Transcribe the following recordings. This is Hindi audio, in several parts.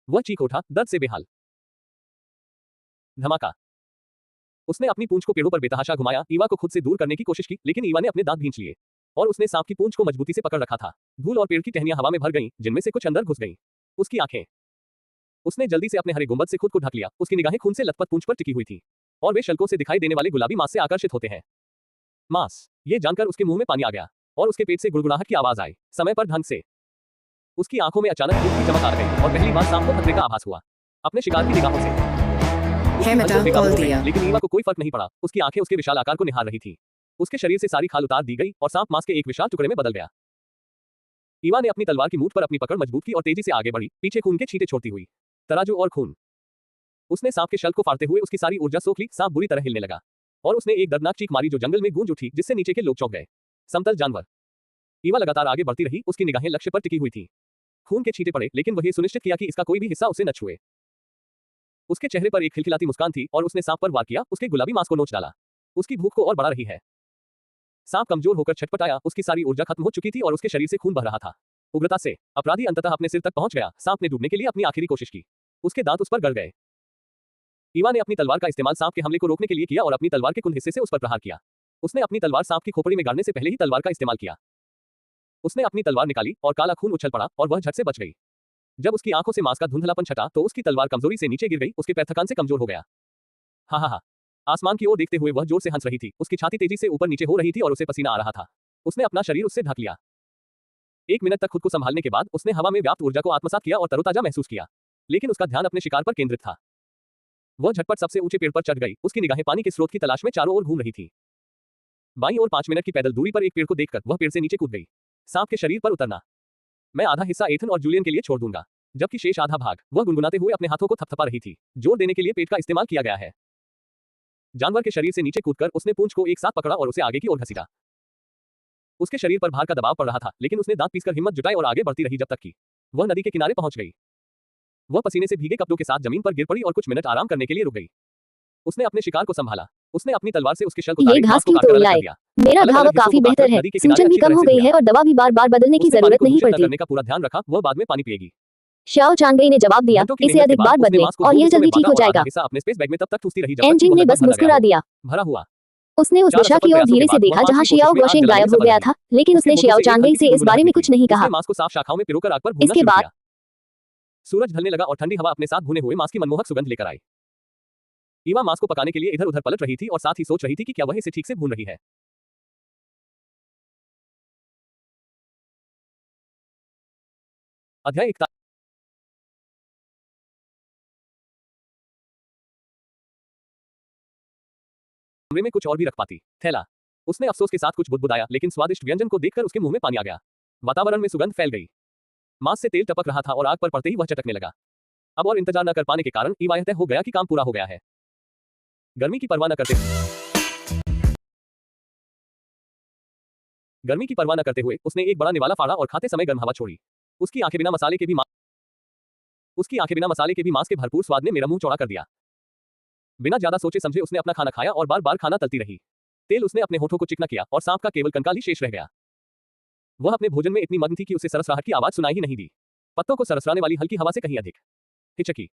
वह चीख उठा, दर्द से बेहाल। धमाका। उसने अपनी पूंछ को पेड़ों पर बेतहाशा घुमाया, ईवा को खुद से दूर करने की कोशिश की, लेकिन ईवा ने अपने दांत भींच लिए और उसने सांप की पूंछ को मजबूती से पकड़ रखा था। धूल और पेड़ की टहनियां हवा में भर गईं, जिनमें से कुछ अंदर घुस गईं। उसकी आंखें। उसने जल्दी से अपने हरे गुंबद से खुद को ढक लिया। उसकी निगाहें खून से लथपथ पूंछ पर टिकी हुई थी और वे शल्कों से दिखाई देने वाले गुलाबी मांस से आकर्षित होते हैं। मांस। ये जानकर उसके मुंह में पानी आ गया और उसके पेट से गुड़गुड़ाहट की आवाज आई। समय पर ढंग से। उसकी आंखों में अचानक धूप की चमक आ गई और पहली बार सांप को खतरे का आभास हुआ। अपने शिकार की निगाहों से उसकी हलचल बेकाबू हो गई, लेकिन ईवा को कोई फर्क नहीं पड़ा। उसकी आंखें उसके विशाल आकार को निहार रही थी। उसके शरीर से सारी खाल उतार दी गई और सांप मांस के एक विशाल टुकड़े में बदल गया। ईवा ने अपनी तलवार की मूठ पर अपनी पकड़ मजबूत की और तेजी से आगे बढ़ी, पीछे खून के छींटे छोड़ती हुई। तराजू और खून। उसने सांप के शल्क को फाड़ते हुए उसकी सारी ऊर्जा सोख ली। सांप बुरी तरह हिलने लगा और उसने एक दर्दनाक चीख मारी जो जंगल में गूंज उठी, जिससे नीचे के लोग चौंक गए। समतल जानवर। ईवा लगातार आगे बढ़ती रही, उसकी निगाहें लक्ष्य पर टिकी हुई थी। खून के छींटे पड़े, लेकिन वह सुनिश्चित किया कि इसका कोई भी हिस्सा उसे न छुए। उसके चेहरे पर एक खिलखिलाती मुस्कान थी और उसने सांप पर वार किया, उसके गुलाबी मांस को नोच डाला। उसकी भूख को और बढ़ा रही है। सांप कमजोर होकर छटपटाया, उसकी सारी ऊर्जा खत्म हो चुकी थी और उसके शरीर से खून बह रहा था। उग्रता से अपराधी अंततः अपने सिर तक पहुंच गया। सांप ने डूबने के लिए अपनी आखिरी कोशिश की। उसके दांत उस पर गड़ गए। ईवा ने अपनी तलवार का इस्तेमाल सांप के हमले को रोकने के लिए किया और अपनी तलवार के कुंद हिस्से से उस पर प्रहार किया। उसने अपनी तलवार सांप की खोपड़ी में गाड़ने से पहले ही तलवार का इस्तेमाल किया। उसने अपनी तलवार निकाली और काला खून उछल पड़ा और वह झट से बच गई। जब उसकी आंखों से मांस का धुंधलापन छटा तो उसकी तलवार कमजोरी से नीचे गिर गई। उसके पैर थकान से कमजोर हो गया। हा हा हा। आसमान की ओर देखते हुए वह जोर से हंस रही थी। उसकी छाती तेजी से ऊपर नीचे हो रही थी और उसे पसीना आ रहा था। उसने अपना शरीर उससे ढक लिया। 1 मिनट तक खुद को संभालने के बाद उसने हवा में व्याप्त ऊर्जा को आत्मसात किया और तरोताजा महसूस किया, लेकिन उसका ध्यान अपने शिकार पर केंद्रित था। वह झटपट सबसे ऊंचे पेड़ पर चढ़ गई। उसकी निगाहें पानी के स्रोत की तलाश में चारों ओर घूम रही थी। बाईं ओर 5 मिनट की पैदल दूरी पर एक पेड़ को देखकर वह पेड़ से नीचे कूद गई। सांप के शरीर पर उतरना। मैं आधा हिस्सा एथन और जूलियन के लिए छोड़ दूंगा, जबकि शेष आधा भाग। वह गुनगुनाते हुए अपने हाथों को थपथपा रही थी। जोर देने के लिए पेट का इस्तेमाल किया गया है। जानवर के शरीर से नीचे कूदकर उसने पूंछ को एक साथ पकड़ा और उसे आगे की ओर घसीटा। उसके शरीर पर भार का दबाव पड़ रहा था, लेकिन उसने दांत पीसकर हिम्मत जुटाई और आगे बढ़ती रही जब तक कि वह नदी के किनारे पहुंच गई। वह पसीने से भीगे कपड़ों के साथ जमीन पर गिर पड़ी और कुछ मिनट आराम करने के लिए रुक गई। उसने अपने शिकार को संभाला। उसने अपनी तलवार से उसके शल्क उतारे, ये घास मांस को क्यों काटकर तोड़ अलग कर लाए? दिया। मेरा अलग-अलग घाव हिस्सों काफी को बेहतर काटकर है। नदी के किनारे सूजन भी अच्छी कम तरह हो से गई धुला। है और दवा भी बार-बार बदलने की उसने जरूरत पानी को नहीं दूषित न पड़ती। करने का पूरा ध्यान रखा। वह बाद में पानी पिएगी। शाओ चांगई ने जवाब दिया, घंटों की इसे मेहनत के अधिक बाद बार उसने बदले मांस को और 2 यह हिस्सों में जल्दी ठीक बांटा हो और आधा जाएगा। हिस्सा अपने स्पेस बैग में तब तक ठूसती रही जब तक कि एंजिन वह ने लगभग बस भर गया। मुस्कुरा दिया। भरा हुआ। उसने उस 4 दिशा असफल की ओर प्रयासों के धीरे से बाद वह देखा मांस जहां की शियाओ कोशिश में आग गुआशेंग जलाने गायब में हो सफल गया रही। था, लेकिन उसके उसने होठों शियाओ से एक चांगई हल्की सी से इस बारे में गुनगुनाहट कुछ निकली। नहीं कहा। उसने मांस को साफ शाखाओं में पिरोकर आग पर भूनना इसके शुरू बाद किया। सूरज ढलने लगा और ठंडी हवा अपने साथ भुने हुए मांस की मनमोहक सुगंध लेकर आई। ईवा मांस को पकाने के लिए इधर-उधर पलट रही थी और साथ ही सोच रही थी कि क्या वह इसे ठीक से भून रही है। अध्याय 41। कमरे में कुछ और भी रख पाती। थैला। उसने अफसोस के साथ कुछ बुदबुदाया, लेकिन स्वादिष्ट व्यंजन को देखकर उसके मुंह में पानी आ गया। वातावरण में सुगंध फैल गई। मांस से तेल टपक रहा था और आग पर पड़ते ही वह चटकने लगा। अब और इंतजार न कर पाने के कारण ईवा तय हो गया कि काम पूरा हो गया है। गर्मी की परवाह न करते गर्मी की परवाह न करते हुए उसने एक बड़ा निवाला फाड़ा और खाते समय गर्म हवा छोड़ी। उसकी आंखें बिना मसाले के भी मांस के भरपूर स्वाद ने मेरा मुंह चौड़ा कर दिया। बिना ज्यादा सोचे समझे उसने अपना खाना खाया और बार-बार खाना तलती रही। तेल उसने अपने होठों को चिकना किया और सांप का केवल कंकाल ही शेष रह गया। वह अपने भोजन में इतनी मग्न थी कि उसे सरसराहट की आवाज सुनाई ही नहीं दी। पत्तों को सरसराने वाली हल्की हवा से कहीं अधिक हिचकी।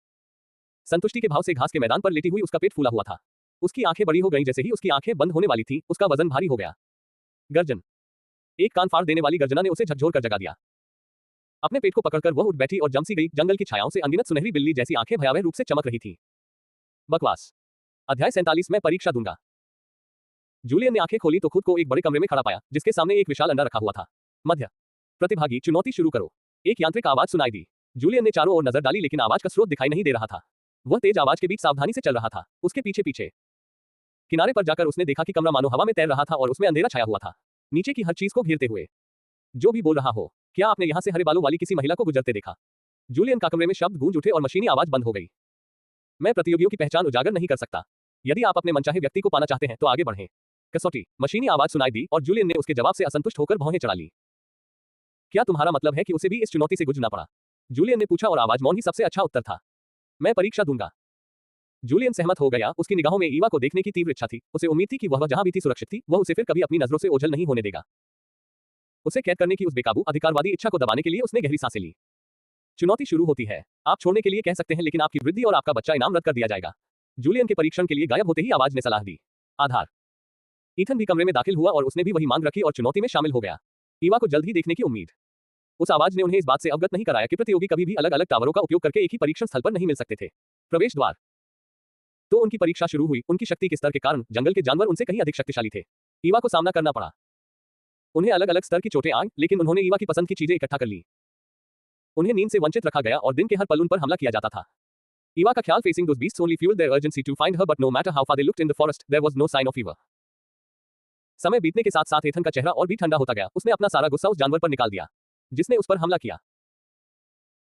संतुष्टि के भाव से घास के मैदान पर लेटी हुई उसका पेट फूला हुआ था। उसकी आंखें बड़ी हो गईं। जैसे ही उसकी आंखें बंद होने वाली थीं, उसका वजन भारी हो गया। गर्जन। एक कान फाड़ देने वाली गर्जना ने उसे झकझोर कर जगा दिया। अपने पेट को पकड़कर वह उठ बैठी और जम सी गई। जंगल की छायाओं से अनगिनत सुनहरी बिल्ली जैसी आंखें भयावह रूप से चमक रही थीं। बकवास। अध्याय 47। मैं परीक्षा दूंगा। जूलियन ने आंखें खोली तो खुद को एक बड़े कमरे में खड़ा पाया, जिसके सामने एक विशाल अंडा रखा हुआ था। मध्य। प्रतिभागी, चुनौती शुरू करो। एक यांत्रिक आवाज सुनाई दी। जूलियन ने चारों ओर नजर डाली, लेकिन आवाज का स्रोत दिखाई नहीं दे रहा था। वह तेज आवाज के बीच सावधानी से चल रहा था। उसके पीछे पीछे किनारे पर जाकर उसने देखा कि कमरा मानो हवा में तैर रहा था और उसमें अंधेरा छाया हुआ था, नीचे की हर चीज को घेरते हुए। जो भी बोल रहा हो, क्या आपने यहां से हरे बालों वाली किसी महिला को गुजरते देखा? जूलियन का कमरे में शब्द गूंज उठे और मशीनी आवाज बंद हो गई। मैं प्रतियोगियों की पहचान उजागर नहीं कर सकता। यदि आप अपने मनचाहे व्यक्ति को पाना चाहते हैं तो आगे बढ़ें। कसौटी। मशीनी आवाज सुनाई दी और जूलियन ने उसके जवाब से असंतुष्ट होकर भौहें चढ़ा ली। क्या तुम्हारा मतलब है कि उसे भी इस चुनौती से गुजरना पड़ा? जूलियन ने पूछा और आवाज मौन ही सबसे अच्छा उत्तर था। मैं परीक्षा दूंगा। जूलियन सहमत हो गया। उसकी निगाहों में ईवा को देखने की तीव्र इच्छा थी। उसे उम्मीद थी कि वह जहां भी थी सुरक्षित थी। वह उसे फिर कभी अपनी नजरों से ओझल नहीं होने देगा। उसे कैद करने की उस बेकाबू अधिकारवादी इच्छा को दबाने के लिए उसने गहरी सांसें ली। चुनौती शुरू होती है। आप छोड़ने के लिए कह सकते हैं लेकिन आपकी वृद्धि और आपका बच्चा इनाम रद्द कर दिया जाएगा। जूलियन के परीक्षण के लिए गायब होते ही आवाज ने सलाह दी। आधार। ईथन भी कमरे में दाखिल हुआ और उसने भी वही मांग रखी और चुनौती में शामिल हो गया। ईवा को जल्द ही देखने की उम्मीद। उस आवाज ने उन्हें इस बात से अवगत नहीं कराया कि प्रतियोगी कभी भी अलग अलग टावरों का उपयोग करके एक ही परीक्षण स्थल पर नहीं मिल सकते थे। प्रवेश द्वार। तो उनकी परीक्षा शुरू हुई। उनकी शक्ति के स्तर के कारण जंगल के जानवर उनसे कहीं अधिक शक्तिशाली थे। ईवा को सामना करना पड़ा। उन्हें अलग अलग स्तर की चोटें आई, लेकिन उन्होंने ईवा की पसंद की चीजें इकट्ठा कर ली। उन्हें नींद से वंचित रखा गया और दिन के हर पल उन पर हमला किया जाता था। ईवा का ख्याल facing those beasts only fueled their urgency to find her, but no matter how far they looked in the forest, there was no sign of Eva. समय बीतने के साथ साथ एथन का चेहरा और भी ठंडा होता गया। उसने अपना सारा गुस्सा उस जानवर पर निकाल दिया जिसने उस पर हमला किया।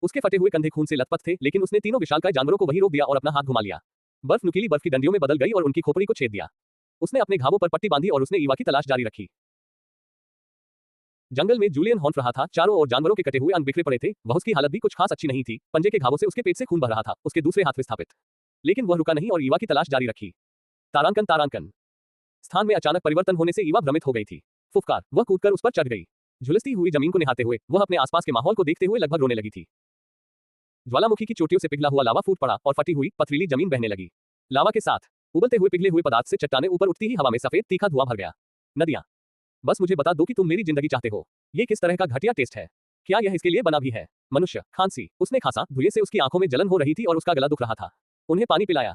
उसके फटे हुए कंधे खून से लथपथ थे, लेकिन उसने तीनों विशालकाय जानवरों को वहीं रोक दिया और अपना हाथ घुमा लिया। बर्फ नुकीली बर्फ की डंडियों में बदल गई और उनकी खोपड़ी को छेद दिया। उसने अपने घावों पर पट्टी बांधी और उसने ईवा की तलाश जारी रखी। जंगल में जूलियन हॉन्ट रहा था। चारों ओर जानवरों के कटे हुए अंग बिखरे पड़े थे। वह उसकी हालत भी कुछ खास अच्छी नहीं थी। पंजे के घावों से उसके पेट से खून बह रहा था, उसके दूसरे हाथ विस्थापित। लेकिन वह रुका नहीं और ईवा की तलाश जारी रखी। तारांकन तारांकन। स्थान में अचानक परिवर्तन होने से ईवा भ्रमित हो गई थी। फुफकार, वह कूदकर उस पर चढ़ गई। झुलसती हुई जमीन को निहारते हुए वह अपने आसपास के माहौल को देखते हुए लगभग रोने लगी थी। ज्वालामुखी की चोटियों से पिघला हुआ लावा फूट पड़ा और फटी हुई पथरीली जमीन बहने लगी। लावा के साथ उबलते हुए पिघले हुए पदार्थ से चट्टानें ऊपर उठती ही हवा में सफेद तीखा धुआं भर गया। नदियां, बस मुझे बता दो कि तुम मेरी जिंदगी चाहते हो। ये किस तरह का घटिया टेस्ट है? क्या यह इसके लिए बना भी है? मनुष्य, खांसी। उसने खांसा, धुएं से उसकी आंखों में जलन हो रही थी और उसका गला दुख रहा था। उन्हें पानी पिलाया।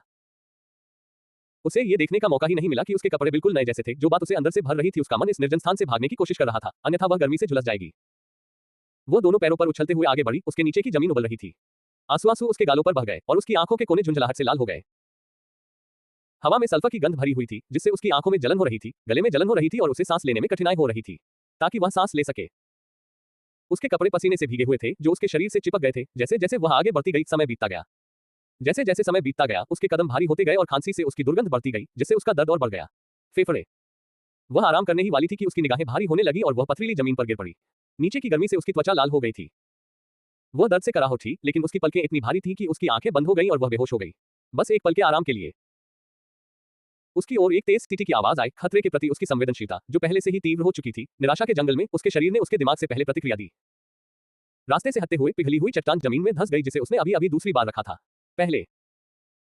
उसे ये देखने का मौका ही नहीं मिला कि उसके कपड़े बिल्कुल नए जैसे थे। जो बात उसे अंदर से भर रही थी, उसका मन इस निर्जन स्थान से भागने की कोशिश कर रहा था, अन्यथा वह गर्मी से झुलस जाएगी। वो दोनों पैरों पर उछलते हुए आगे बढ़ी। उसके नीचे की जमीन उबल रही थी। आंसू आंसू उसके गालों पर बह गए और उसकी आंखों के कोने झुंझलाहट से लाल हो गए। हवा में सल्फर की गंध भरी हुई थी, जिससे उसकी आंखों में जलन हो रही थी, गले में जलन हो रही थी और उसे सांस लेने में कठिनाई हो रही थी, ताकि वह सांस ले सके। उसके कपड़े पसीने से भीगे हुए थे, जो उसके शरीर से चिपक गए थे। जैसे जैसे वह आगे बढ़ती गई, समय बीतता गया। जैसे जैसे समय बीतता गया, उसके कदम भारी होते गए और खांसी से उसकी दुर्गंध बढ़ती गई, जिससे उसका दर्द और बढ़ गया। फेफड़े। वह आराम करने ही वाली थी कि उसकी निगाहें भारी होने लगी और वह पथरीली जमीन पर गिर पड़ी। नीचे की गर्मी से उसकी त्वचा लाल हो गई थी। वह दर्द से कराह उठी, लेकिन उसकी पलकें इतनी भारी थीं कि उसकी आंखें बंद हो गईं और वह बेहोश हो गई। बस एक पल के आराम के लिए। उसकी ओर एक तेज टीटी की आवाज आई। खतरे के प्रति उसकी संवेदनशीलता, जो पहले से ही तीव्र हो चुकी थी, निराशा के जंगल में उसके शरीर ने उसके दिमाग से पहले प्रतिक्रिया दी। रास्ते से हटते हुए पिघली हुई चट्टान जमीन में धंस गई, जिसे उसने अभी अभी दूसरी बार रखा था। पहले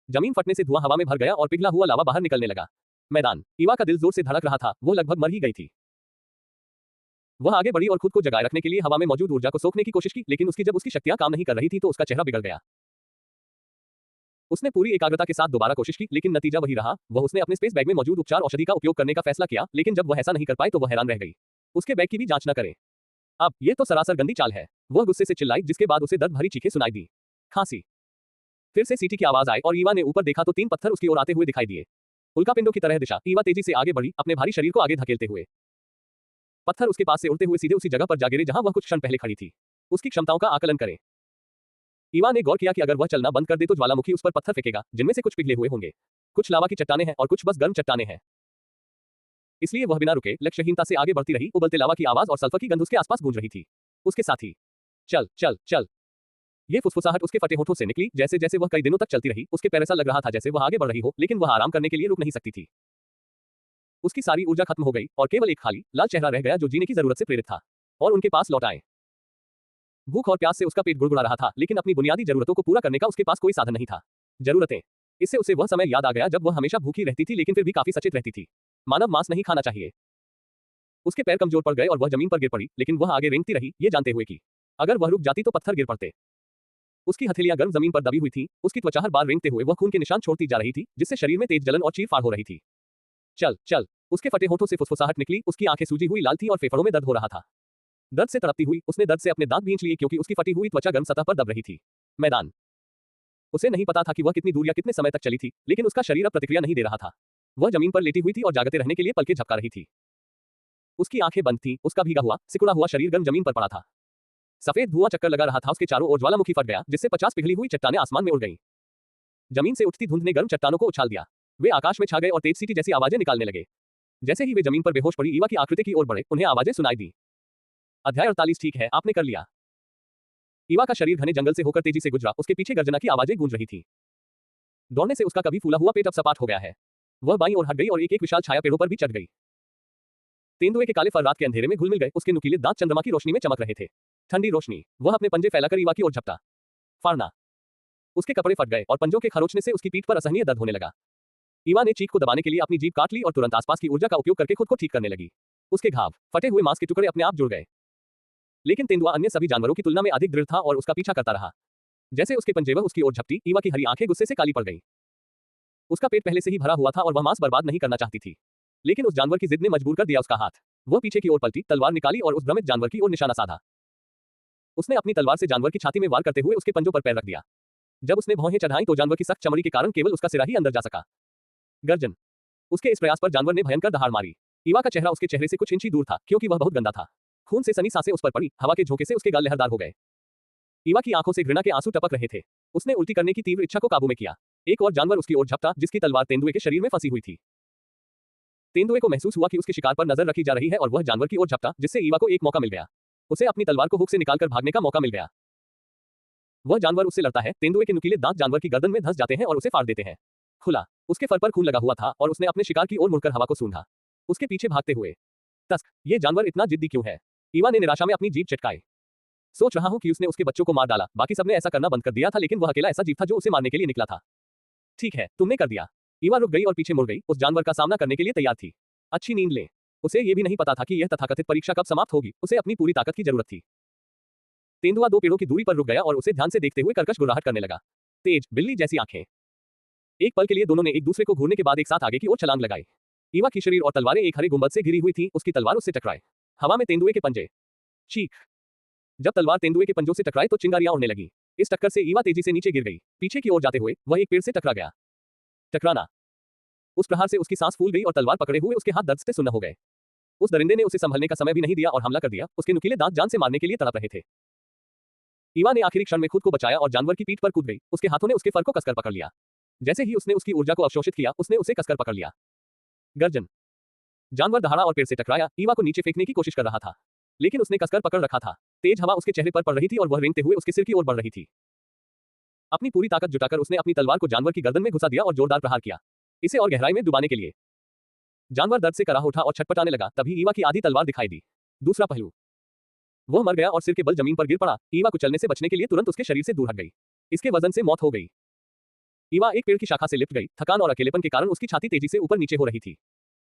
जमीन फटने से धुआं हवा में भर गया और पिघला हुआ लावा बाहर निकलने लगा। मैदान। ईवा का दिल जोर से धड़क रहा था। वो लगभग मर ही गई थी। वह आगे बढ़ी और खुद को जगाए रखने के लिए हवा में मौजूद ऊर्जा को सोखने की कोशिश की, लेकिन जब उसकी शक्तियां काम नहीं कर रही थी तो उसका चेहरा बिगड़ गया। उसने पूरी एकाग्रता के साथ दोबारा कोशिश की, लेकिन नतीजा वही रहा। उसने अपने स्पेस बैग में मौजूद उपचार औषधि का उपयोग करने का फैसला किया, लेकिन जब वह ऐसा नहीं कर पाई तो वह हैरान रह गई। उसके बैग की भी जांच न करें। अब ये तो सरासर गंदी चाल है। वह गुस्से से चिल्लाई, जिसके बाद उसे दर्द भरी चीखें सुनाई दी। खांसी। फिर से सीटी की आवाज आई और ईवा ने ऊपर देखा तो 3 पत्थर उसकी ओर आते हुए दिखाई दिए। उल्कापिंडों की तरह दिशा। ईवा तेजी से आगे बढ़ी, अपने भारी शरीर को आगे धकेलते हुए। पत्थर उसके पास से उड़ते हुए सीधे उसी जगह पर जा गिरे जहां वह कुछ क्षण पहले खड़ी थी। उसकी क्षमताओं का आकलन करें। ईवा ने गौर किया कि अगर वह चलना बंद कर दे तो ज्वालामुखी उस पर पत्थर फेंकेगा, जिनमें से कुछ पिघले हुए होंगे, कुछ लावा की चट्टानें हैं और कुछ बस गर्म चट्टानें हैं। इसलिए वह बिना रुके लक्ष्यहीनता से आगे बढ़ती रही। उबलते लावा की आवाज और सल्फर की गंध उसके आसपास गूंज रही थी। उसके साथ ही चल चल चल, ये फुसफुसाहट उसके फटे होठों से निकली। जैसे जैसे वह कई दिनों तक चलती रही, उसके पैर ऐसा लग रहा था जैसे वह आगे बढ़ रही हो, लेकिन वह आराम करने के लिए रुक नहीं सकती थी। उसकी सारी ऊर्जा खत्म हो गई और केवल एक खाली लाल चेहरा रह गया जो जीने की जरूरत से प्रेरित था। और उनके पास लौट आए। भूख और प्यास से उसका पेट गुड़गुड़ा रहा था, लेकिन अपनी बुनियादी जरूरतों को पूरा करने का उसके पास कोई साधन नहीं था। जरूरतें। इससे उसे वह समय याद आ गया जब वह हमेशा भूखी रहती थी, लेकिन फिर भी काफी सचेत रहती थी। मानव मांस नहीं खाना चाहिए। उसके पैर कमजोर पड़ गए और वह जमीन पर गिर पड़ी, लेकिन वह आगे रेंगती रही, ये जानते हुए कि अगर वह रुक जाती तो पत्थर गिर पड़ते। उसकी हथेलियां गर्म जमीन पर दबी हुई थी। उसकी त्वचा हर बार रेंगते हुए वह खून के निशान छोड़ती जा रही थी, जिससे शरीर में तेज जलन और चीर फाड़ हो रही थी। चल चल, उसके फटे होठों से फुसफुसाहट निकली। उसकी आंखें सूजी हुई लाल थी और फेफड़ों में दर्द हो रहा था। दर्द से तड़पती हुई उसने दर्द से अपने दांत भींच लिए, क्योंकि उसकी फटी हुई त्वचा गर्म सतह पर दब रही थी। मैदान। उसे नहीं पता था कि वह कितनी दूर या कितने समय तक चली थी, लेकिन उसका शरीर अब प्रतिक्रिया नहीं दे रहा था। वह जमीन पर लेटी हुई थी और जागते रहने के लिए पलकें झपका रही थी। उसकी आंखें बंद थीं। उसका भीगा हुआ सिकुड़ा हुआ शरीर गर्म जमीन पर पड़ा था। सफेद धुआं चक्कर लगा रहा था। उसके चारों ओर ज्वालामुखी फट गया, जिससे 50 पिघली हुई चट्टानें आसमान में उड़ गईं। जमीन से उठती धुंध ने गर्म चट्टानों को उछाल दिया। वे आकाश में छा गए और तेज सीटी जैसी आवाजें निकालने लगे। जैसे ही वे जमीन पर बेहोश पड़ी, ईवा की आकृति की ओर बढ़े, उन्हें आवाजें सुनाई दी। अध्याय 48। ठीक है, आपने कर लिया। ईवा का शरीर घने जंगल से होकर तेजी से गुजरा। उसके पीछे गर्जना की आवाजें गूंज रही थीं। दौड़ने से उसका कभी फूला हुआ पेट अब सपाट हो गया है। वह बाईं ओर हट गई और एक एक विशाल छाया पेड़ों पर भी चढ़ गई। तेंदुए के काले फर रात के अंधेरे में घुल मिल गए। उसके नुकीले दांत चंद्रमा की रोशनी में चमक रहे थे। ठंडी रोशनी। वह अपने पंजे फैलाकर ईवा की ओर झपटा। फाड़ना। उसके कपड़े फट गए और पंजों के खरोंचने से उसकी पीठ पर असहनीय दर्द होने लगा। ईवा ने चीख को दबाने के लिए अपनी जीभ काट ली और तुरंत आसपास की ऊर्जा का उपयोग करके खुद को ठीक करने लगी। उसके घाव, फटे हुए मांस के टुकड़े अपने आप जुड़ गए। लेकिन तेंदुआ अन्य सभी जानवरों की तुलना में अधिक दृढ़ था और उसका पीछा करता रहा। जैसे उसके पंजे वह उसकी ओर झपटी, ईवा की हरी आंखें गुस्से से काली पड़ गईं। उसका पेट पहले से ही भरा हुआ था और वह मांस बर्बाद नहीं करना चाहती थी। लेकिन उस जानवर की जिद ने मजबूर कर दिया उसका हाथ। वह पीछे की ओर पलटी, तलवार निकाली और उस भ्रमित जानवर की ओर निशाना साधा। उसने अपनी तलवार से जानवर की छाती में वार करते हुए उसके पंजों पर पैर रख दिया। जब उसने भौहें चढ़ाई तो जानवर की सख्त चमड़ी के कारण केवल उसका सिरा ही अंदर जा सका। गर्जन। उसके इस प्रयास पर जानवर ने भयंकर दहाड़ मारी। ईवा का चेहरा उसके चेहरे से कुछ इंच ही दूर था, क्योंकि वह बहुत गंदा था। खून से सनी सांसें उस पर पड़ी, हवा के झोंके से उसके गाल लहरदार हो गए। ईवा की आंखों से घृणा के आंसू टपक रहे थे। उसने उल्टी करने की तीव्र इच्छा को काबू में किया। एक और जानवर उसकी ओर झपटा, जिसकी तलवार तेंदुए के शरीर में फंसी हुई थी। तेंदुए को महसूस हुआ कि उसके शिकार पर नजर रखी जा रही है और वह जानवर की ओर झपटा, जिससे ईवा को एक मौका मिल गया। उसे अपनी तलवार को हुक से निकालकर भागने का मौका मिल गया। वह जानवर उससे लड़ता है, तेंदुए के नुकीले दांत जानवर की गर्दन में धंस जाते हैं और उसे फाड़ देते हैं। खुला, उसके फर पर खून लगा हुआ था और उसने अपने शिकार की ओर मुड़कर हवा को सूंघा। उसके पीछे भागते हुए, तस्क, ये जानवर इतना जिद्दी क्यों है? ईवा ने निराशा में अपनी जीभ चटकाई। सोच रहा हूं कि उसने उसके बच्चों को मार डाला, बाकी सबने ऐसा करना बंद कर दिया था, लेकिन वह अकेला ऐसा जीव था जो उसे मारने के लिए निकला था। ठीक है, तुमने कर दिया। ईवा रुक गई और पीछे मुड़ गई, उस जानवर का सामना करने के लिए तैयार थी। अच्छी नींद ले। उसे ये भी नहीं पता था कि यह तथाकथित परीक्षा कब समाप्त होगी, उसे अपनी पूरी ताकत की जरूरत थी। तेंदुआ 2 पेड़ों की दूरी पर रुक गया और उसे ध्यान से देखते हुए कर्कश गुर्राहट करने लगा। तेज, बिल्ली जैसी आंखें। एक पल के लिए दोनों ने एक दूसरे को घूरने के बाद एक साथ आगे की ओर छलांग लगाई। ईवा की शरीर और तलवारें एक हरे गुंबद से घिरी हुई थी, उसकी तलवार उससे टकराए। हवा में तेंदुए के पंजे। चीख। जब तलवार तेंदुए के पंजों से टकराई तो चिंगारियां उड़ने लगी। इस टक्कर से ईवा तेजी से नीचे गिर गई। पीछे की ओर जाते हुए वह एक पेड़ से टकरा गया। टकराना। उस प्रहार से उसकी सांस फूल गई और तलवार पकड़े हुए उसके हाथ दर्द से सुन्न हो गए। उस दरिंदे ने उसे संभलने का समय भी नहीं दिया और हमला कर दिया। उसके नुकीले दांत जान से मारने के लिए तड़प रहे थे। ईवा ने आखिरी क्षण में खुद को बचाया और जानवर की पीठ पर कूद गई। उसके हाथों ने उसके फर को कसकर पकड़ लिया। जैसे ही उसने उसकी ऊर्जा को अवशोषित किया, उसने उसे कसकर पकड़ लिया। गर्जन। जानवर दहाड़ा और पेड़ से टकराया, ईवा को नीचे फेंकने की कोशिश कर रहा था, लेकिन उसने कसकर पकड़ रखा था। तेज हवा उसके चेहरे पर पड़ रही थी और वह रेंगते हुए उसके सिर की ओर बढ़ रही थी। अपनी पूरी ताकत जुटाकर उसने अपनी तलवार को जानवर की गर्दन में घुसा दिया और जोरदार प्रहार किया, इसे और गहराई में डुबाने के लिए। जानवर दर्द से कराह उठा और छटपटाने लगा, तभी ईवा की आधी तलवार दिखाई दी। दूसरा पहलू। वह मर गया और सिर के बल जमीन पर गिर पड़ा। ईवा को चलने से बचने के लिए तुरंत उसके शरीर से दूर हट गई। इसके वजन से मौत हो गई। ईवा एक पेड़ की शाखा से लिपट गई। थकान और अकेलेपन के कारण उसकी छाती तेजी से ऊपर नीचे हो रही थी।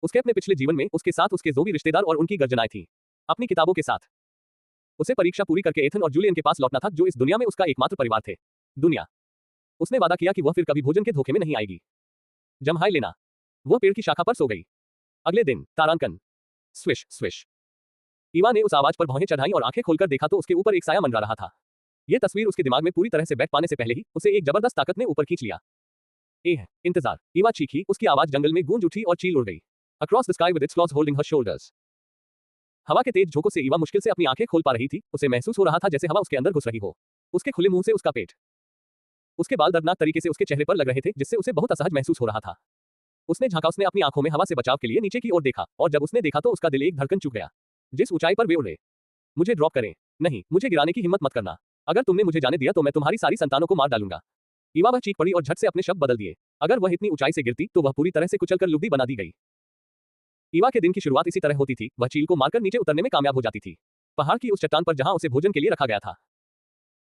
उसके अपने पिछले जीवन में उसके साथ उसके ज़ोंबी रिश्तेदार और उनकी गर्जनाएं थीं। अपनी किताबों के साथ उसे परीक्षा पूरी करके एथन और जूलियन के पास लौटना था, जो इस दुनिया में उसका एकमात्र परिवार थे। दुनिया। उसने वादा किया कि वह फिर कभी भोजन के धोखे में नहीं आएगी। जम्हाई लेना। वह पेड़ की शाखा पर सो गई। अगले दिन, तारांकन। Swish swish. ईवा ने उस आवाज पर भौहें चढ़ाई और आंखें खोलकर देखा तो उसके ऊपर एक साया मंडरा रहा था। यह तस्वीर उसके दिमाग में पूरी तरह से बैठ पाने से पहले ही उसे एक जबरदस्त ताकत ने ऊपर खींच लिया। इंतजार। ईवा चीखी, उसकी आवाज जंगल में गूंज उठी और चील उड़ गई। Across the sky with its claws holding her shoulders. हवा के तेज झोंकों से ईवा मुश्किल से अपनी आंखें खोल पा रही थी। उसे महसूस हो रहा था जैसे हवा उसके अंदर घुस रही हो। उसके खुले मुंह से उसका पेट। उसके बाल दर्दनाक तरीके से उसके चेहरे पर लग रहे थे, जिससे उसे बहुत असहज महसूस हो रहा था। उसने झांका, उसने अपनी आंखों में हवा से बचाव के लिए नीचे की ओर देखा, और जब उसने देखा तो उसका दिल एक धड़कन चुक गया। जिस ऊंचाई पर वे उड़े। मुझे ड्रॉप करें। नहीं, मुझे गिराने की हिम्मत मत करना। अगर तुमने मुझे जाने दिया तो मैं तुम्हारी सारी संतानों को मार डालूंगा। ईवा वह चीख पड़ी और झट से अपने शब्द बदल दिए। अगर वह इतनी ऊंचाई से गिरती तो वह पूरी तरह से कुचलकर लुगदी बना दी गई। ईवा के दिन की शुरुआत इसी तरह होती थी। वह चील को मारकर नीचे उतरने में कामयाब हो जाती थी, पहाड़ की उस चट्टान पर जहां उसे भोजन के लिए रखा गया था।